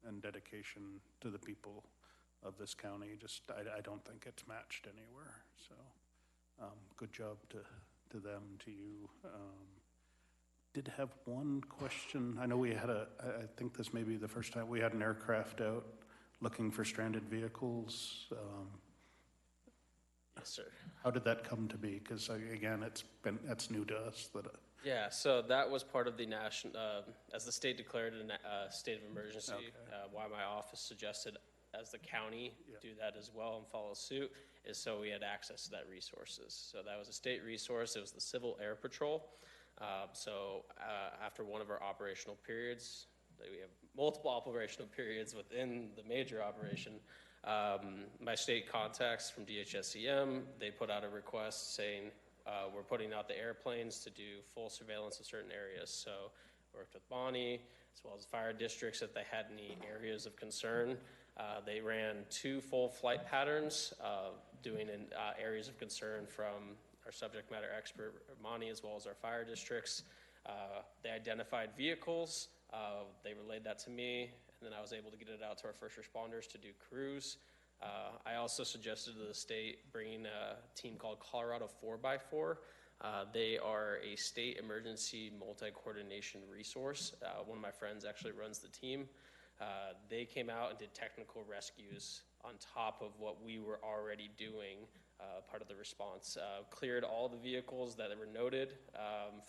and dedication to the people of this county, just, I don't think it's matched anywhere. So good job to them, to you. Did have one question. I know we had I think this may be the first time we had an aircraft out looking for stranded vehicles. Yes, sir. How did that come to be? Because again, that's new to us. Yeah, so that was part of the national, as the state declared a state of emergency, Okay. why my office suggested as the county do that as well and follow suit, is so we had access to that resources. So that was a state resource. It was the Civil Air Patrol. After one of our operational periods, we have multiple operational periods within the major operation, my state contacts from DHSEM, they put out a request saying, we're putting out the airplanes to do full surveillance of certain areas. So worked with Bonnie, as well as fire districts, if they had any areas of concern. They ran 2 full flight patterns, doing in areas of concern from our subject matter expert, Bonnie, as well as our fire districts. They identified vehicles, they relayed that to me, and then I was able to get it out to our first responders to do crews. I also suggested to the state bringing a team called Colorado 4x4. They are a state emergency multi-coordination resource. One of my friends actually runs the team. They came out and did technical rescues on top of what we were already doing, part of the response. Cleared all the vehicles that were noted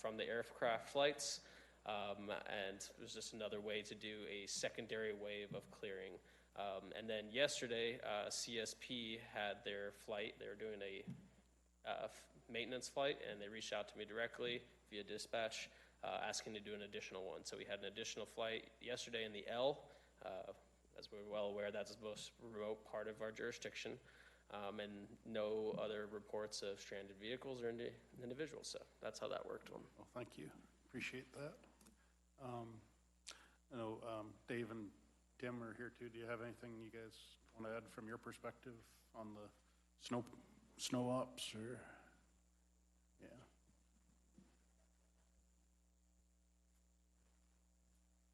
from the aircraft flights, and it was just another way to do a secondary wave of clearing. And then yesterday, CSP had their flight. They were doing a maintenance flight, and they reached out to me directly via dispatch, asking to do an additional one. So we had an additional flight yesterday in the L. As we're well aware, that's the most remote part of our jurisdiction, and no other reports of stranded vehicles or individuals. So that's how that worked. Well, thank you. Appreciate that. I know Dave and Tim are here too. Do you have anything you guys want to add from your perspective on the snow ops or? Yeah.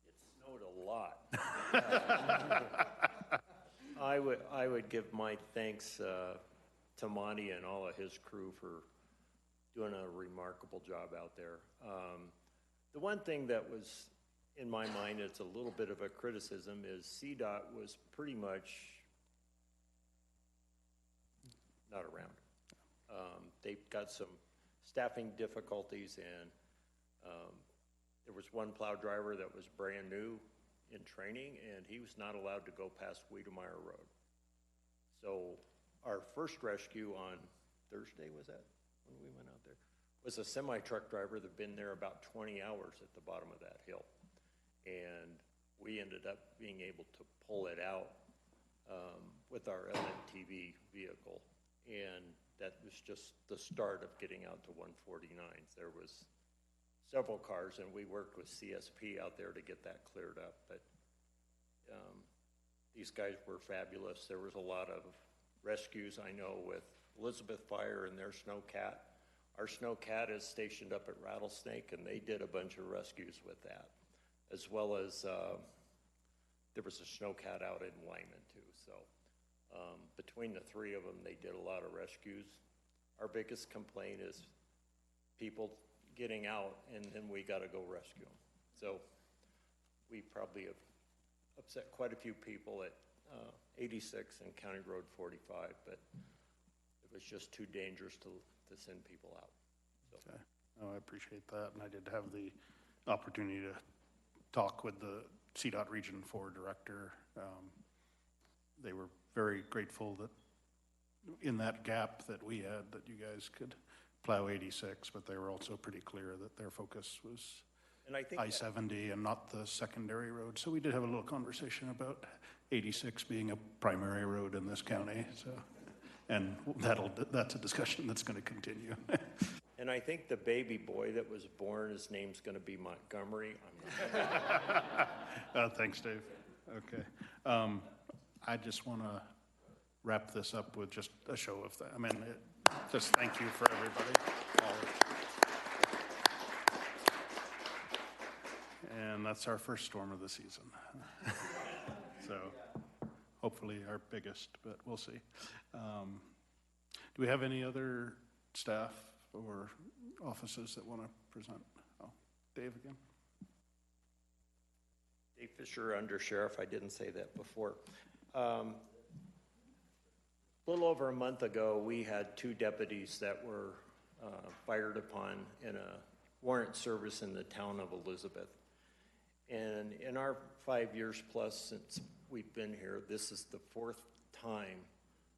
It snowed a lot. I would give my thanks to Monty and all of his crew for doing a remarkable job out there. The one thing that was in my mind, it's a little bit of a criticism, is CDOT was pretty much not around. They've got some staffing difficulties, and there was one plow driver that was brand new in training, and he was not allowed to go past Wiedemeyer Road. So our first rescue on Thursday, was that when we went out there, was a semi-truck driver that had been there about 20 hours at the bottom of that hill. And we ended up being able to pull it out with our LMTV vehicle. And that was just the start of getting out to 149. There was several cars, and we worked with CSP out there to get that cleared up. But these guys were fabulous. There was a lot of rescues, I know, with Elizabeth Fire and their snowcat. Our snowcat is stationed up at Rattlesnake, and they did a bunch of rescues with that, as well as there was a snowcat out in Lyman too. So between the three of them, they did a lot of rescues. Our biggest complaint is people getting out, and then we got to go rescue them. So we probably have upset quite a few people at 86 and County Road 45, but it was just too dangerous to send people out. So. Okay. Oh, I appreciate that, and I did have the opportunity to talk with the CDOT Region 4 director. They were very grateful that in that gap that we had, that you guys could plow 86, but they were also pretty clear that their focus was And I think I-70 and not the secondary road. So we did have a little conversation about 86 being a primary road in this county. So, and that's a discussion that's going to continue. And I think the baby boy that was born, his name's going to be Montgomery. Thanks, Dave. Okay. I just want to wrap this up with just a show of that. I mean, just thank you for everybody. And that's our first storm of the season. So hopefully our biggest, but we'll see. Do we have any other staff or offices that want to present? Oh, Dave again. Dave Fisher, Under Sheriff. I didn't say that before. A little over a month ago, we had 2 deputies that were fired upon in a warrant service in the town of Elizabeth. And in our 5 years plus since we've been here, this is the 4th time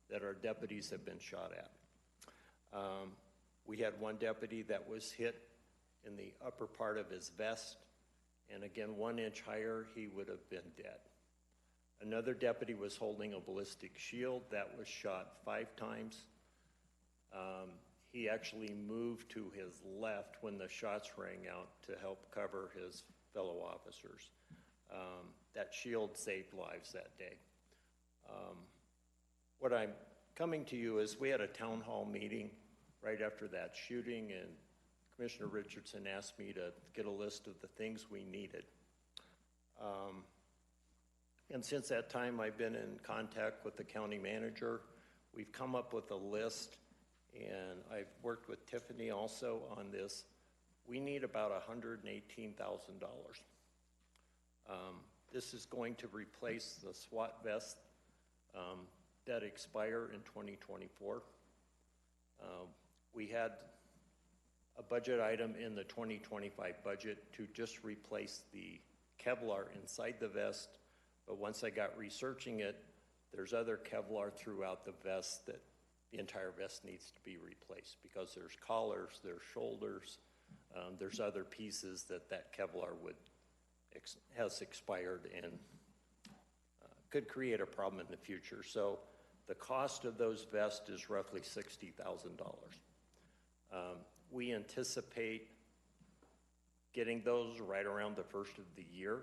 that our deputies have been shot at. We had one deputy that was hit in the upper part of his vest, and again, 1 inch higher, he would have been dead. Another deputy was holding a ballistic shield that was shot 5 times. He actually moved to his left when the shots rang out to help cover his fellow officers. That shield saved lives that day. What I'm coming to you is we had a town hall meeting right after that shooting, and Commissioner Richardson asked me to get a list of the things we needed. And since that time, I've been in contact with the county manager. We've come up with a list, and I've worked with Tiffany also on this. We need about $118,000. This is going to replace the SWAT vests that expire in 2024. We had a budget item in the 2025 budget to just replace the Kevlar inside the vest, but once I got researching it, there's other Kevlar throughout the vest that the entire vest needs to be replaced because there's collars, there's shoulders, there's other pieces that Kevlar has expired and could create a problem in the future. So the cost of those vests is roughly $60,000. We anticipate getting those right around the first of the year.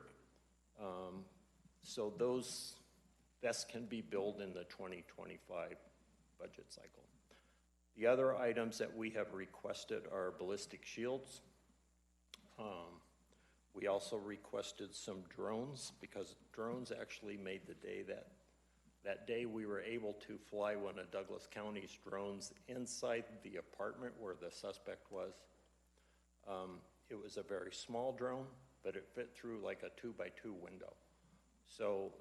So those vests can be billed in the 2025 budget cycle. The other items that we have requested are ballistic shields. We also requested some drones because drones actually made the day that day we were able to fly one of Douglas County's drones inside the apartment where the suspect was. It was a very small drone, but it fit through like a 2x2 window. So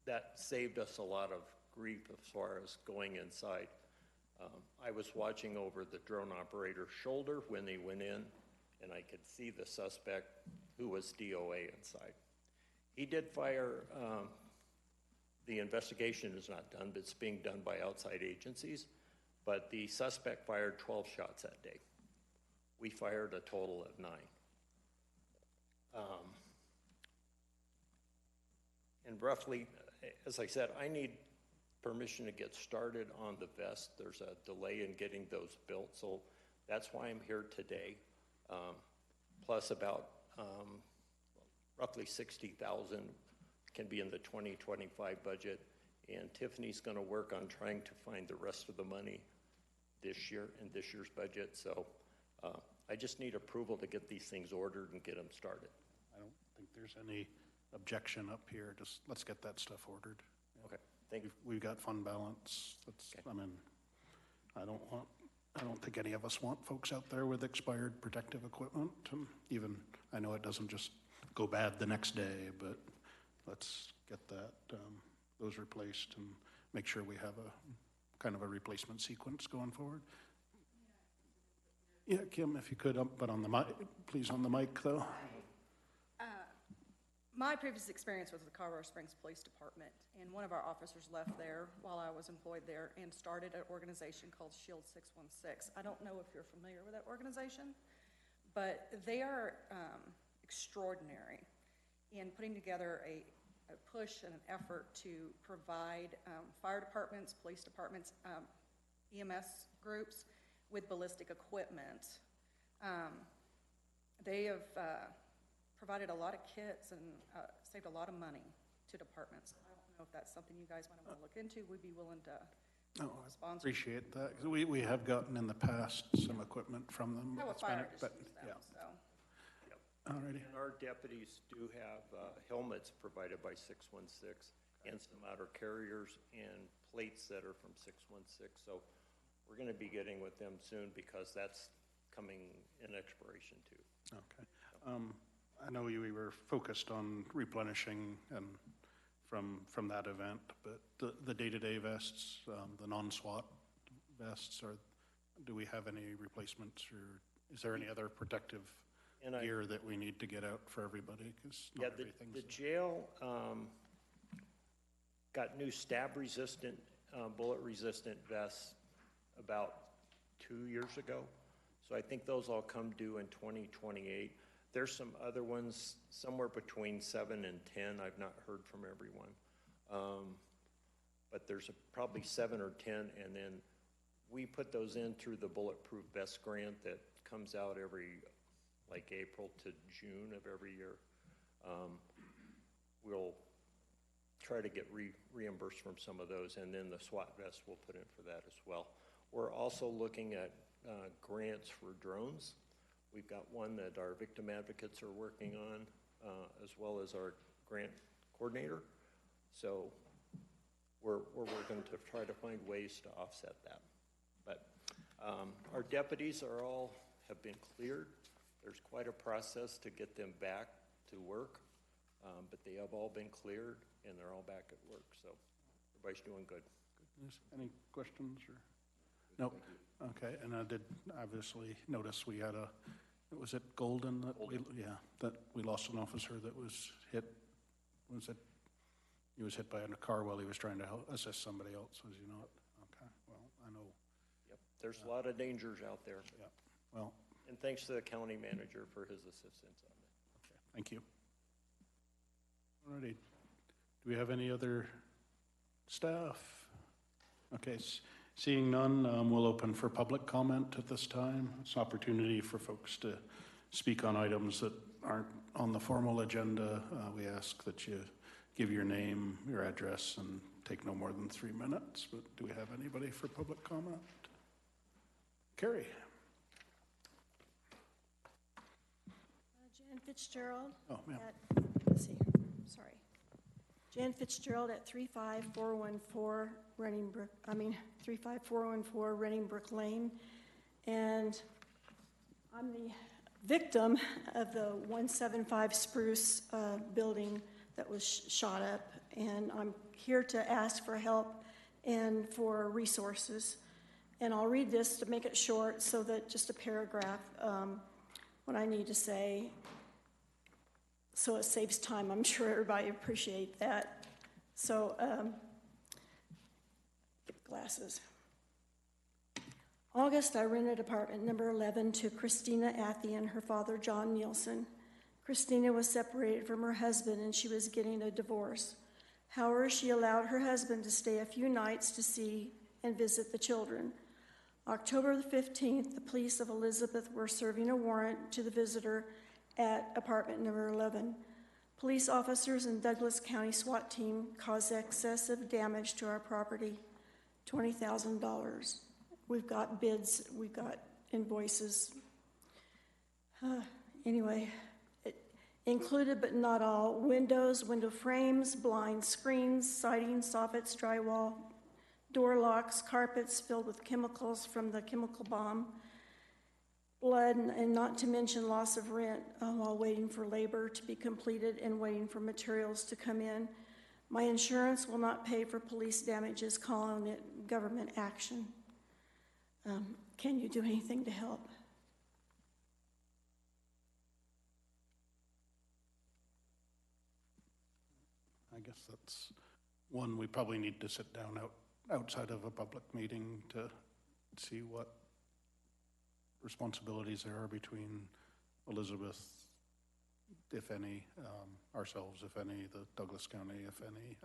that saved us a lot of grief as far as going inside. I was watching over the drone operator's shoulder when they went in, and I could see the suspect who was DOA inside. He did fire, the investigation is not done, but it's being done by outside agencies, but the suspect fired 12 shots that day. We fired a total of 9. And roughly, as I said, I need permission to get started on the vest. There's a delay in getting those built, so that's why I'm here today. Plus about roughly $60,000 can be in the 2025 budget And Tiffany's gonna work on trying to find the rest of the money this year in this year's budget. So I just need approval to get these things ordered and get them started. I don't think there's any objection up here. Just let's get that stuff ordered. Okay, thank you. We've got fund balance. That's, Okay. I mean, I don't think any of us want folks out there with expired protective equipment. Even, I know it doesn't just go bad the next day, but let's get that, those replaced and make sure we have a kind of a replacement sequence going forward. Yeah, Kim, if you could, but on the mic, please on the mic though. My previous experience was with the Colorado Springs Police Department, and one of our officers left there while I was employed there and started an organization called Shield 616. I don't know if you're familiar with that organization, but they are extraordinary in putting together a push and an effort to provide fire departments, police departments, EMS groups with ballistic equipment. They have provided a lot of kits and saved a lot of money to departments. I don't know if that's something you guys might want to look into. We'd be willing to sponsor. Appreciate that. We have gotten in the past some equipment from them. How a It's been- fire but, districts yeah. them, so. Alrighty. And our deputies do have helmets provided by 616 and some outer carriers and plates that are from 616. So we're going to be getting with them soon because that's coming in expiration too. Okay. I know we were focused on replenishing and from that event, but the day-to-day vests, the non-SWAT vests, do we have any replacements, or is there any other protective gear that we need to get out for everybody? Because Yeah, the jail got new stab-resistant, bullet-resistant vests about 2 years ago. So I think those all come due in 2028. There's some other ones, somewhere between 7 and 10. I've not heard from everyone. But there's probably 7 or 10, and then we put those in through the Bulletproof Vest Grant that comes out every, like April to June of every year. We'll try to get reimbursed from some of those, and then the SWAT vest we'll put in for that as well. We're also looking at grants for drones. We've got one that our victim advocates are working on, as well as our grant coordinator. So we're working to try to find ways to offset that. But our deputies have been cleared. There's quite a process to get them back to work, but they have all been cleared and they're all back at work. So everybody's doing good. Any questions or? Nope. Okay, and I did obviously notice we had was it Golden that that we lost an officer that was hit. He was hit by a car while he was trying to assist somebody else, was he not? Okay, well, I know. Yep, there's a lot of dangers out there. Yep, well. And thanks to the county manager for his assistance on it. Okay, thank you. Alrighty, do we have any other staff? Okay, seeing none, we'll open for public comment at this time. It's an opportunity for folks to speak on items that aren't on the formal agenda. We ask that you give your name, your address, and take no more than 3 minutes. But do we have anybody for public comment? Carrie. Jan Fitzgerald. Oh, ma'am. Let's see, sorry. Jan Fitzgerald at 35414 Renningbrook Lane. And I'm the victim of the 175 Spruce building that was shot up. And I'm here to ask for help and for resources. And I'll read this to make it short so that just a paragraph, what I need to say, so it saves time. I'm sure everybody appreciate that. So, glasses. August, I rented apartment number 11 to Christina Athy and her father, John Nielsen. Christina was separated from her husband and she was getting a divorce. However, she allowed her husband to stay a few nights to see and visit the children. October the 15th, the police of Elizabeth were serving a warrant to the visitor at apartment number 11. Police officers and Douglas County SWAT team caused excessive damage to our property, $20,000. We've got bids, we've got invoices. Anyway, it included but not all: windows, window frames, blinds, screens, siding, soffits, drywall, door locks, carpets filled with chemicals from the chemical bomb, blood, and not to mention loss of rent while waiting for labor to be completed and waiting for materials to come in. My insurance will not pay for police damages, calling it government action. Can you do anything to help? I guess that's one we probably need to sit down outside of a public meeting to see what responsibilities there are between Elizabeth, if any, ourselves, if any, the Douglas County, if any,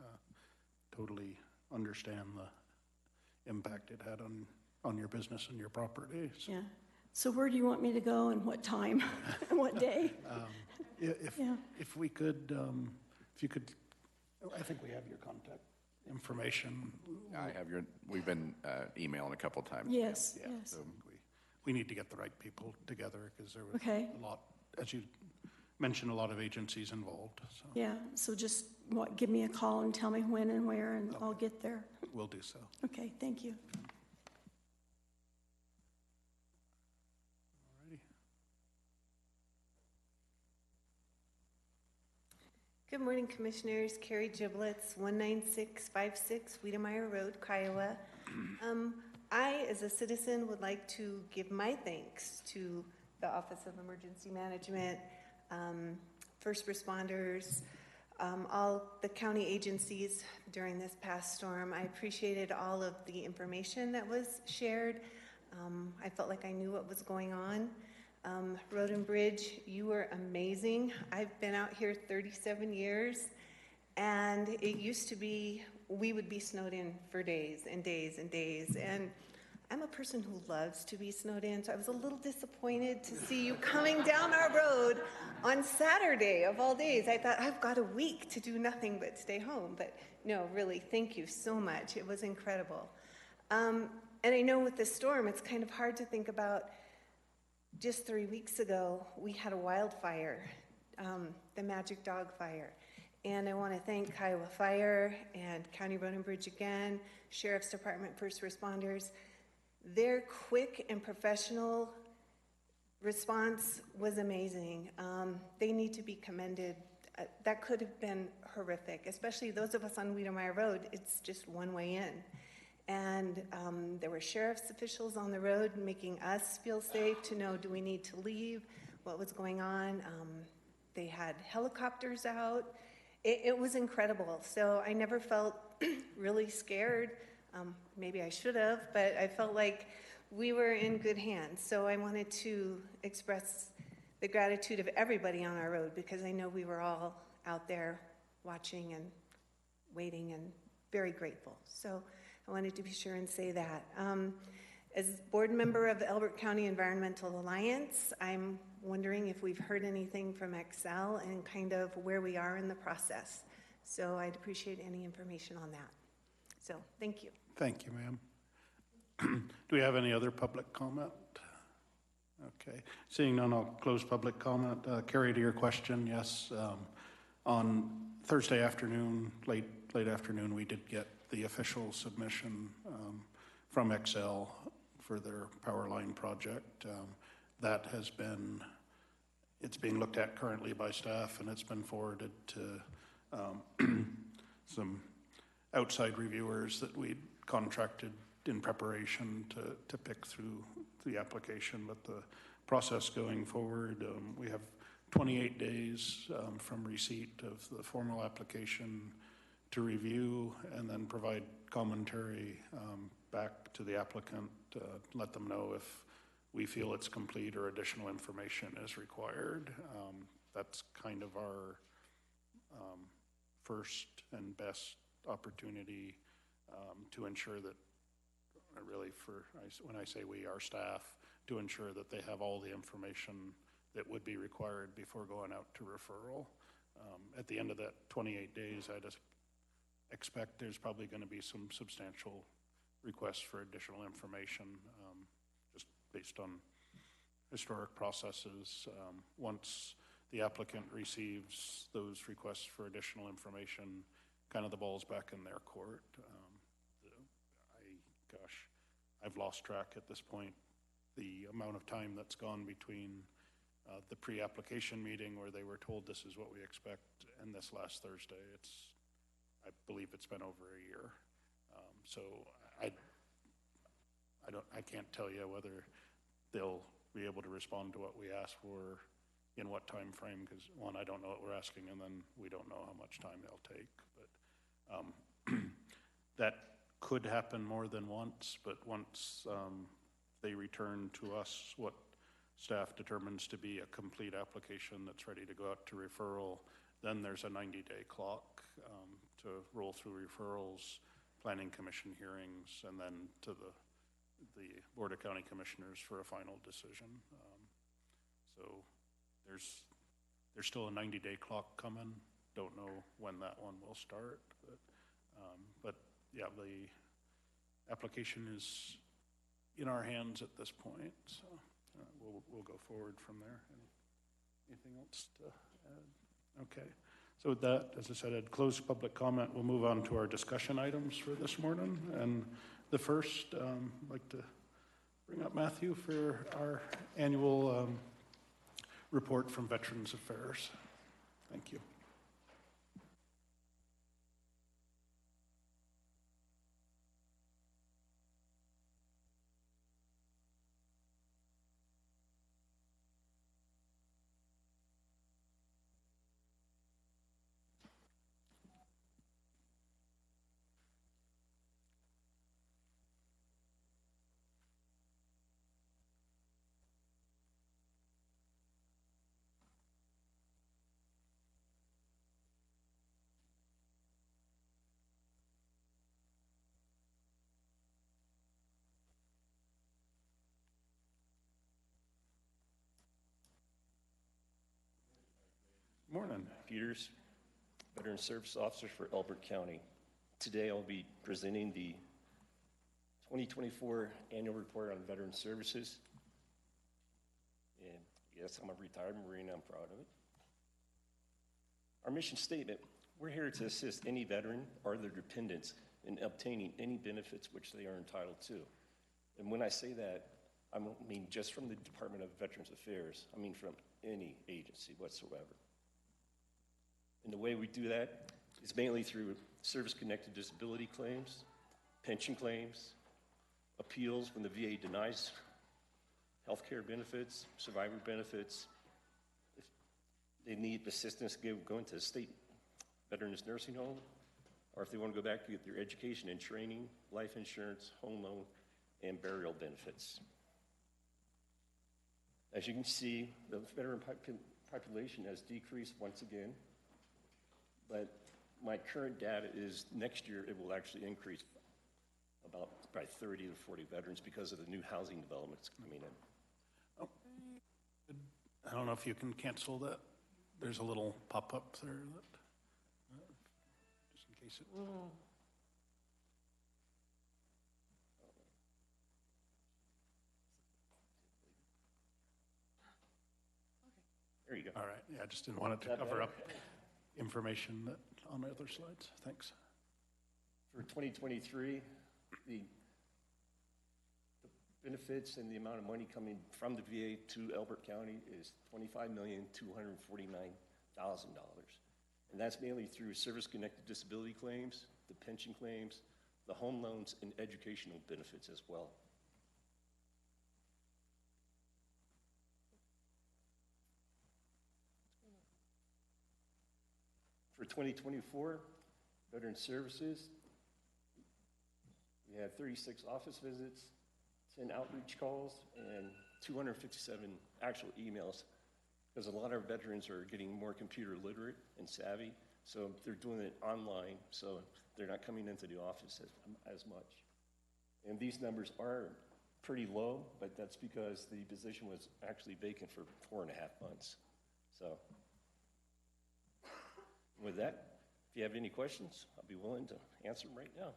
totally understand the impact it had on your business and your property. So, Yeah. So where do you want me to go and what time and what day? if we could, if you could, I think we have your contact information. We've been emailing a couple times. Yes, Yeah, yes. so we need to get the right people together because there was Okay. a lot, as you mentioned, a lot of agencies involved. So Yeah, so just give me a call and tell me when and where, and I'll get there. we'll do so. Okay, thank you. Alrighty. Good morning, Commissioners. Carrie Giblets, 19656 Wiedemeyer Road, Kiowa. I, as a citizen, would like to give my thanks to the Office of Emergency Management, first responders, all the county agencies during this past storm. I appreciated all of the information that was shared. I felt like I knew what was going on. Road and Bridge, you were amazing. I've been out here 37 years, and it used to be, we would be snowed in for days and days and days, and I'm a person who loves to be snowed in, so I was a little disappointed to see you coming down our road on Saturday of all days. I thought, I've got a week to do nothing but stay home, but no, really, thank you so much. It was incredible. And I know with this storm, it's kind of hard to think about. Just 3 weeks ago, we had a wildfire, the Magic Dog Fire. And I want to thank Kiowa Fire and County Road and Bridge again, Sheriff's Department, first responders. Their quick and professional response was amazing. They need to be commended. That could have been horrific, especially those of us on Wiedemeyer Road. It's just one way in. And there were sheriff's officials on the road making us feel safe to know, do we need to leave, what was going on. They had helicopters out. It was incredible. So I never felt really scared. Maybe I should have, but I felt like we were in good hands. So I wanted to express the gratitude of everybody on our road, because I know we were all out there watching and waiting and very grateful. So I wanted to be sure and say that. As board member of Elbert County Environmental Alliance, I'm wondering if we've heard anything from Excel and kind of where we are in the process. So I'd appreciate any information on that. So thank you. Thank you, ma'am. Do we have any other public comment? Okay. Seeing none, I'll close public comment. Carrie, to your question, yes. On Thursday afternoon, late afternoon, we did get the official submission from Excel for their power line project. That has been, it's being looked at currently by staff, and it's been forwarded to some outside reviewers that we contracted in preparation to pick through the application. But the process going forward, we have 28 days from receipt of the formal application to review and then provide commentary back to the applicant, let them know if we feel it's complete or additional information is required. That's kind of our first and best opportunity to ensure that, really when I say we, our staff, to ensure that they have all the information that would be required before going out to referral. At the end of that 28 days, I just expect there's probably going to be some substantial requests for additional information, just based on historic processes. Once the applicant receives those requests for additional information, kind of the ball's back in their court. I've lost track at this point, the amount of time that's gone between the pre-application meeting where they were told this is what we expect, and this last Thursday. I believe it's been over a year. So I can't tell you whether they'll be able to respond to what we ask for in what time frame, because one, I don't know what we're asking, and then we don't know how much time they'll take. But that could happen more than once, but once they return to us what staff determines to be a complete application that's ready to go out to referral, then there's a 90-day clock to roll through referrals, planning commission hearings, and then to the Board of County Commissioners for a final decision. So there's still a 90-day clock coming. Don't know when that one will start, but yeah, the application is in our hands at this point, so we'll go forward from there. Anything else to add? Okay. So with that, as I said, I'd close public comment. We'll move on to our discussion items for this morning. And the first, I'd like to bring up Matthew for our annual report from Veterans Affairs. Thank you. Morning. Peters, Veteran Service Officer for Elbert County. Today I'll be presenting the 2024 Annual Report on Veteran Services. And yes, I'm a retired Marine, I'm proud of it. Our mission statement, we're here to assist any veteran or their dependents in obtaining any benefits which they are entitled to. And when I say that, I don't mean just from the Department of Veterans Affairs, I mean from any agency whatsoever. And the way we do that is mainly through service-connected disability claims, pension claims, appeals when the VA denies health care benefits, survivor benefits. If they need assistance going to a state veterans nursing home, or if they want to go back to get their education and training, life insurance, home loan, and burial benefits. As you can see, the veteran population has decreased once again. But my current data is next year it will actually increase about by 30 to 40 veterans because of the new housing developments coming in. Oh, I don't know if you can cancel that. There's a little pop-up there that, just in case it. There you go. All right. Yeah, I just didn't want it to cover up information that on the other slides. Thanks. For 2023, the benefits and the amount of money coming from the VA to Elbert County is $25,249,000. And that's mainly through service-connected disability claims, the pension claims, the home loans, and educational benefits as well. For 2024, Veteran Services, we had 36 office visits, 10 outreach calls, and 257 actual emails, because a lot of our veterans are getting more computer literate and savvy, so they're doing it online, so they're not coming into the office as much. And these numbers are pretty low, but that's because the position was actually vacant for 4.5 months. So With that, if you have any questions, I'll be willing to answer them right now.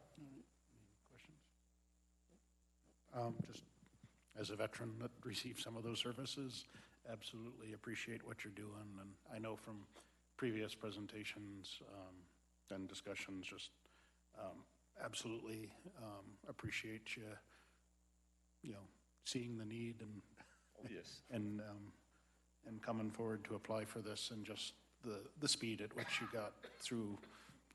Questions? Just as a veteran that received some of those services, absolutely appreciate what you're doing. And I know from previous presentations and discussions, just absolutely appreciate you know, seeing the need and Oh, yes. and coming forward to apply for this, and just the speed at which you got through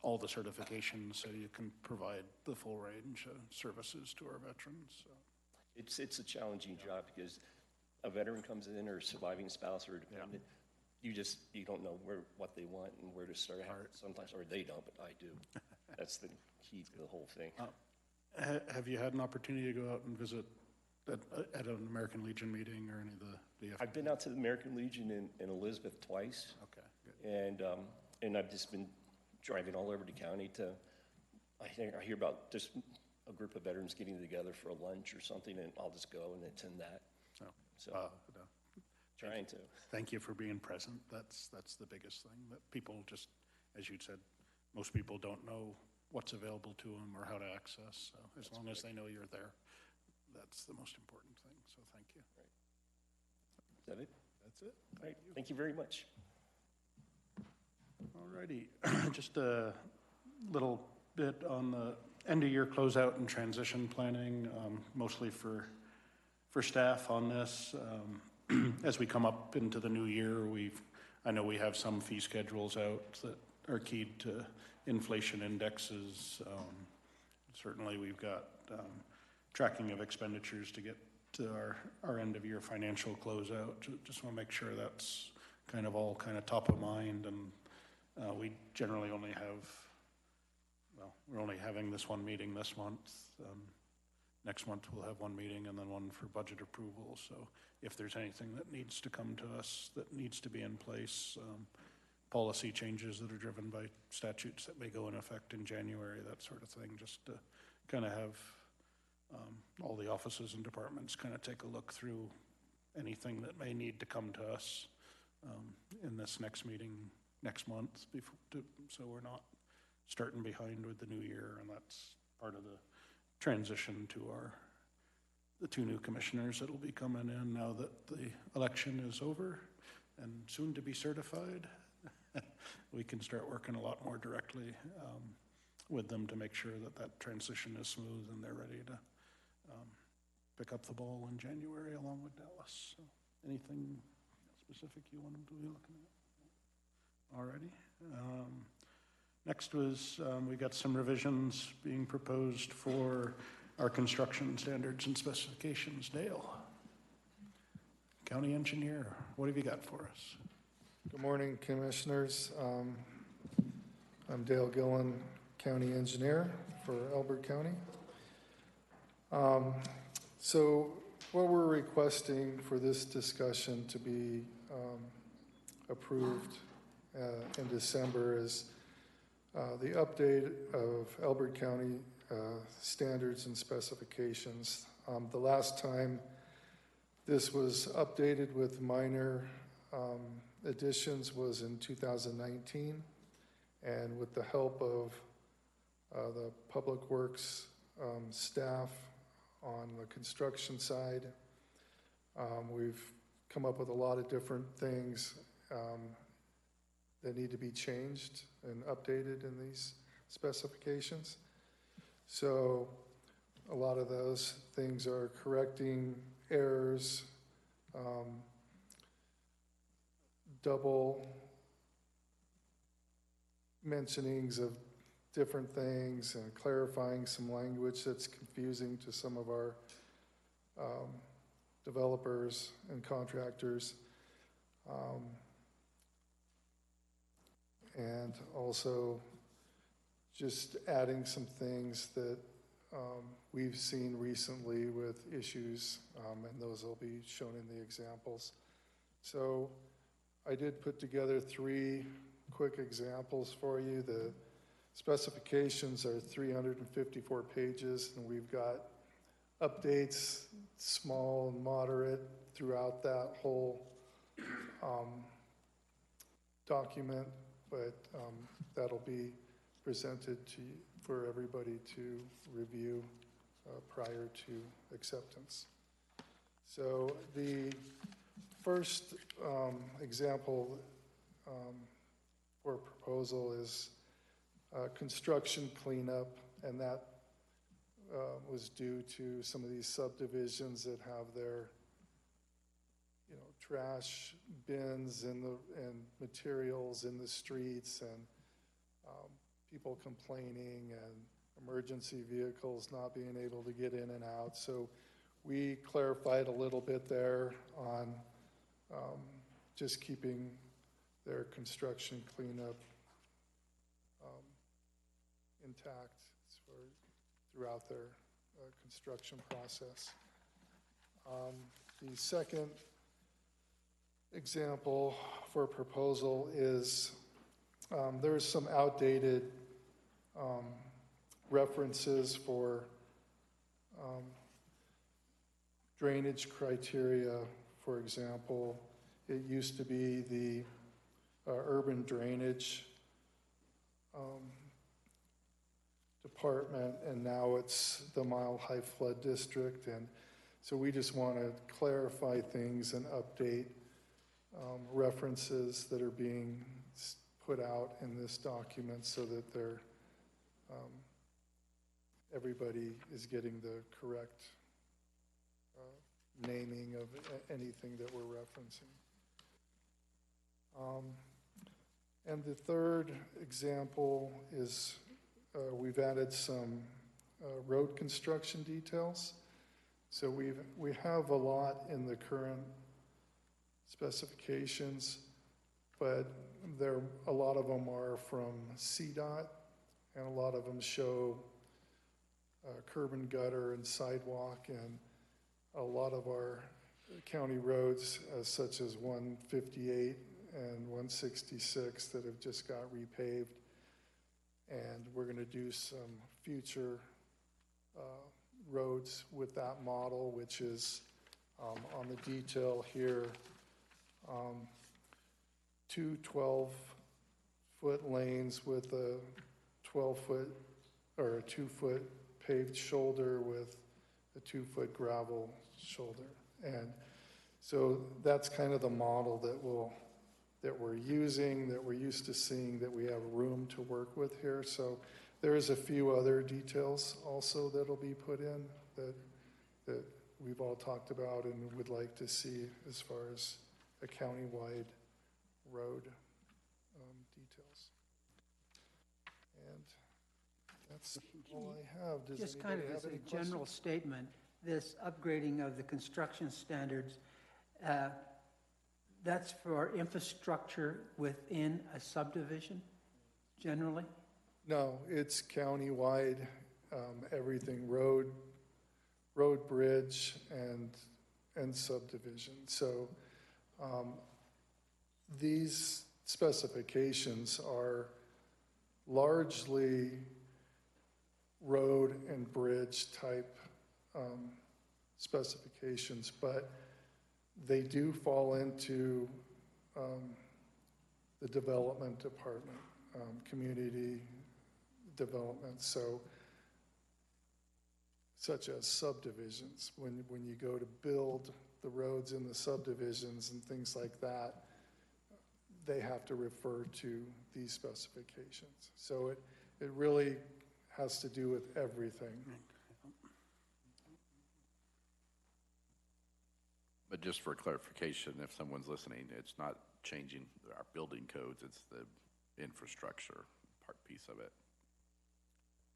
all the certifications so you can provide the full range of services to our veterans. So. It's a challenging job because a veteran comes in, or a surviving spouse or a dependent, you don't know what they want and where to start out sometimes, or they don't, but I do. That's the key to the whole thing. Have you had an opportunity to go out and visit at an American Legion meeting or any of the I've been out to the American Legion in Elizabeth twice. Okay, good. And I've just been driving all over the county I hear about just a group of veterans getting together for a lunch or something, and I'll just go and attend that. So No. trying to. Thank you for being present. That's the biggest thing, that people just, as you said, most people don't know what's available to them or how to access. So as long as they know you're there, that's the most important thing. So thank you. Is that it? That's it. All right. Thank you very much. All righty. Just a little bit on the end of year closeout and transition planning, mostly for staff on this. As we come up into the new year, I know we have some fee schedules out that are keyed to inflation indexes. Certainly we've got tracking of expenditures to get to our end of year financial closeout. Just want to make sure that's all top of mind. And we generally only have, we're only having this one meeting this month. Next month we'll have one meeting and then one for budget approval. So if there's anything that needs to come to us that needs to be in place, policy changes that are driven by statutes that may go in effect in January, that sort of thing, just to have all the offices and departments take a look through anything that may need to come to us in this next meeting next month, so we're not starting behind with the new year. And that's part of the transition to the two new commissioners that will be coming in now that the election is over and soon to be certified. We can start working a lot more directly with them to make sure that transition is smooth and they're ready to pick up the ball in January along with Dallas. So anything specific you want them to be looking at? Alrighty. Next was we got some revisions being proposed for our construction standards and specifications. Dale, County Engineer, what have you got for us? Good morning, Commissioners. I'm Dale Gillen, County Engineer for Elbert County. So what we're requesting for this discussion to be approved in December is the update of Elbert County standards and specifications. The last time this was updated with minor additions was in 2019, and with the help of the Public Works staff on the construction side, we've come up with a lot of different things that need to be changed and updated in these specifications. So a lot of those things are correcting errors, double mentionings of different things, and clarifying some language that's confusing to some of our developers and contractors. And also just adding some things that we've seen recently with issues, and those will be shown in the examples. So I did put together 3 quick examples for you. The specifications are 354 pages, and we've got updates, small and moderate, throughout that whole document but that'll be presented to for everybody to review prior to acceptance. So the first example for proposal is construction cleanup, and that was due to some of these subdivisions that have their, trash bins and materials in the streets, and people complaining, and emergency vehicles not being able to get in and out. So we clarified a little bit there on just keeping their construction cleanup intact throughout their construction process. The second example for proposal is there's some outdated references for drainage criteria. For example, it used to be the urban drainage department, and now it's the Mile High Flood District. And so we just want to clarify things and update references that are being put out in this document so that they're everybody is getting the correct naming of anything that we're referencing. And the third example is we've added some road construction details. So we have a lot in the current specifications, but a lot of them are from CDOT, and a lot of them show curb and gutter and sidewalk, and a lot of our county roads, such as 158 and 166, that have just got repaved. And we're going to do some future roads with that model, which is on the detail here, 2 12-foot lanes with a 12-foot or a 2-foot paved shoulder with a 2-foot gravel shoulder. And so that's kind of the model that we're using, that we're used to seeing, that we have room to work with here. So there's a few other details also that'll be put in that we've all talked about and would like to see as far as a countywide road details. And that's all I have. Does Just kind of anybody as have a any general questions? statement, this upgrading of the construction standards, that's for infrastructure within a subdivision, generally? No, it's countywide, everything, road, bridge, and subdivision. So these specifications are largely road and bridge type specifications, but they do fall into the development department, community development. So, such as subdivisions, when you go to build the roads in the subdivisions and things like that, they have to refer to these specifications. So it really has to do with everything. But just for clarification, if someone's listening, it's not changing our building codes, it's the infrastructure piece of it.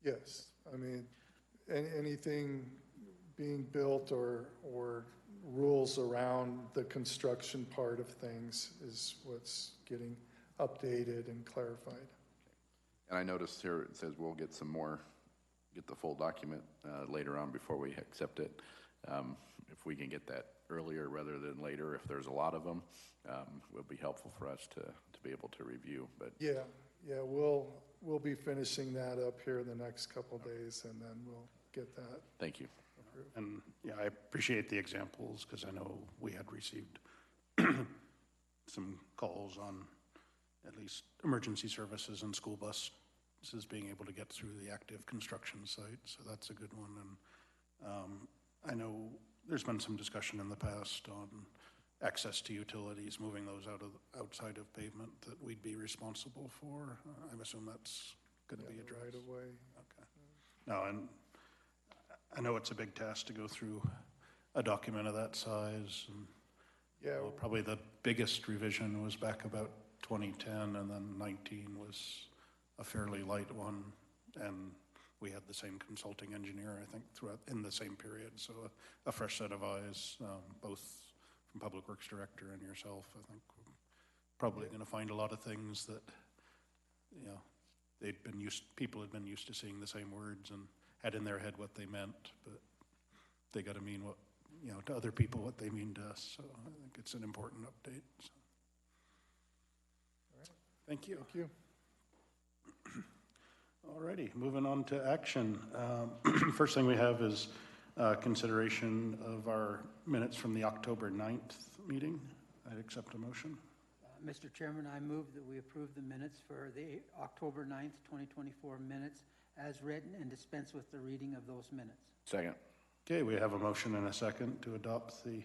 Yes, I mean, anything being built or rules around the construction part of things is what's getting updated and clarified. And I noticed here it says we'll get the full document later on before we accept it. If we can get that earlier rather than later, if there's a lot of them, will be helpful for us to be able to review. But yeah, we'll be finishing that up here in the next couple days, and then we'll get that. Thank you. Approved. And yeah, I appreciate the examples because I know we had received some calls on at least emergency services and school buses being able to get through the active construction site, so that's a good one. And I know there's been some discussion in the past on access to utilities, moving those outside of pavement that we'd be responsible for. I assume that's going to be addressed. Right away. Okay. No, and I know it's a big task to go through a document of that size. And, Yeah. well, probably the biggest revision was back about 2010, and then 19 was a fairly light one. And we had the same consulting engineer, I think, throughout in the same period. So a fresh set of eyes, both from Public Works Director and yourself. I think we're probably going to find a lot of things that, you know, people had been used to seeing the same words and had in their head what they meant, but they got to mean what, you know, to other people what they mean to us. So I think it's an important update. So. All right. Thank you. Thank you. Alrighty, moving on to action. First thing we have is consideration of our minutes from the October 9th meeting. I'd accept a motion. Mr. Chairman, I move that we approve the minutes for the October 9th, 2024 minutes as written and dispense with the reading of those minutes. Second. Okay, we have a motion and a second to adopt the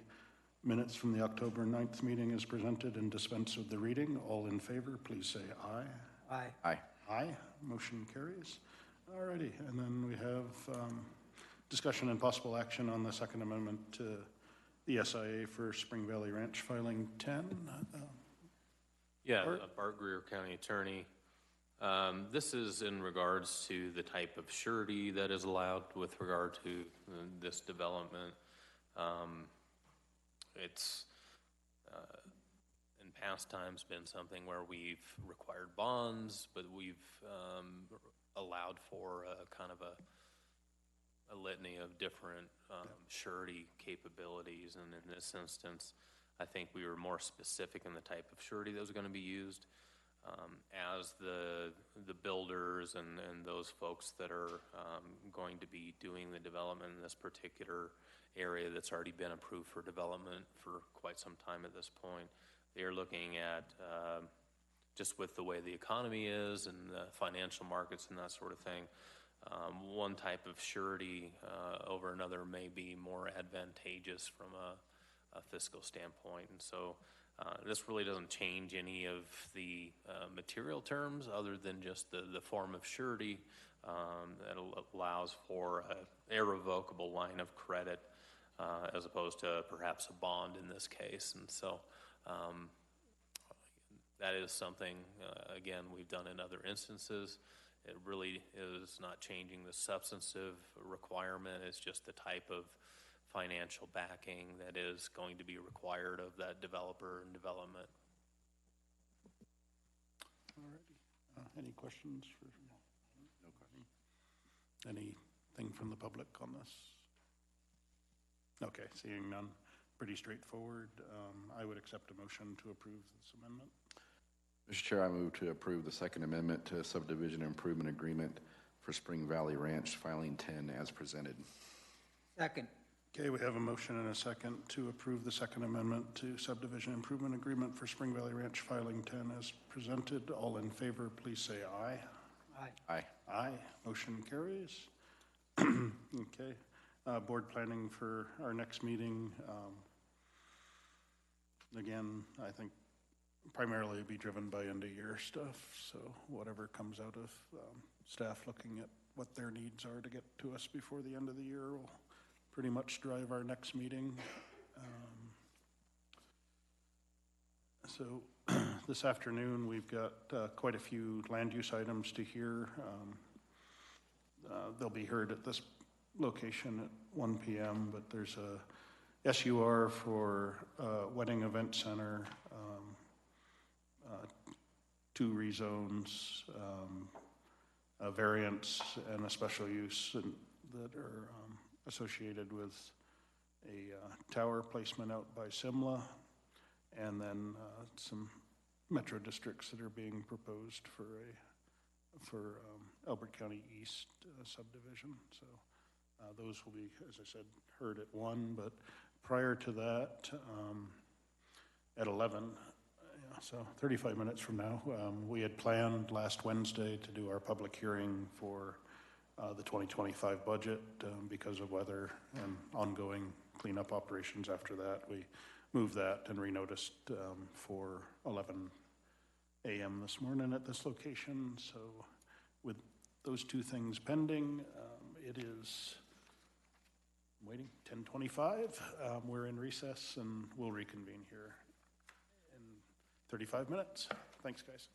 minutes from the October 9th meeting as presented and dispense with the reading. All in favor, please say aye. Aye. Aye. Aye. Motion carries. Alrighty, and then we have discussion and possible action on the Second Amendment to the SIA for Spring Valley Ranch filing 10. Yeah, Bart Greer, County Attorney. This is in regards to the type of surety that is allowed with regard to this development. It's in past times been something where we've required bonds, but we've allowed for a kind of a litany of different surety capabilities. And in this instance, I think we were more specific in the type of surety that was going to be used. As the builders and those folks that are going to be doing the development in this particular area that's already been approved for development for quite some time at this point, they are looking at just with the way the economy is and the financial markets and that sort of thing, one type of surety over another may be more advantageous from a fiscal standpoint. And so this really doesn't change any of the material terms other than just the form of surety that allows for an irrevocable line of credit as opposed to perhaps a bond in this case. And so that is something, again, we've done in other instances. It really is not changing the substantive requirement. It's just the type of financial backing that is going to be required of that developer and development. Alrighty. Any questions? No questions. Anything from the public on this? Okay, seeing none. Pretty straightforward. I would accept a motion to approve this amendment. Mr. Chair, I move to approve the Second Amendment to Subdivision Improvement Agreement for Spring Valley Ranch, filing 10 as presented. Second. Okay, we have a motion and a second to approve the Second Amendment to Subdivision Improvement Agreement for Spring Valley Ranch, filing 10 as presented. All in favor, please say aye. Aye. Aye. Aye. Motion carries. Okay. Board planning for our next meeting. Again, I think primarily be driven by end of year stuff. So whatever comes out of staff looking at what their needs are to get to us before the end of the year will pretty much drive our next meeting. So this afternoon we've got quite a few land use items to hear. They'll be heard at this location at 1 p.m., but there's a SUR for wedding event center, 2 rezones, a variance and a special use that are associated with a tower placement out by Simla, and then some metro districts that are being proposed for Elbert County East subdivision. So those will be, as I said, heard at 1, but prior to that, at 11, so 35 minutes from now. We had planned last Wednesday to do our public hearing for the 2025 budget. Because of weather and ongoing cleanup operations after that, we moved that and renoticed for 11 a.m. this morning at this location. So with those two things pending, it is, I'm waiting, 10:25. We're in recess and we'll reconvene here in 35 minutes. Thanks, guys.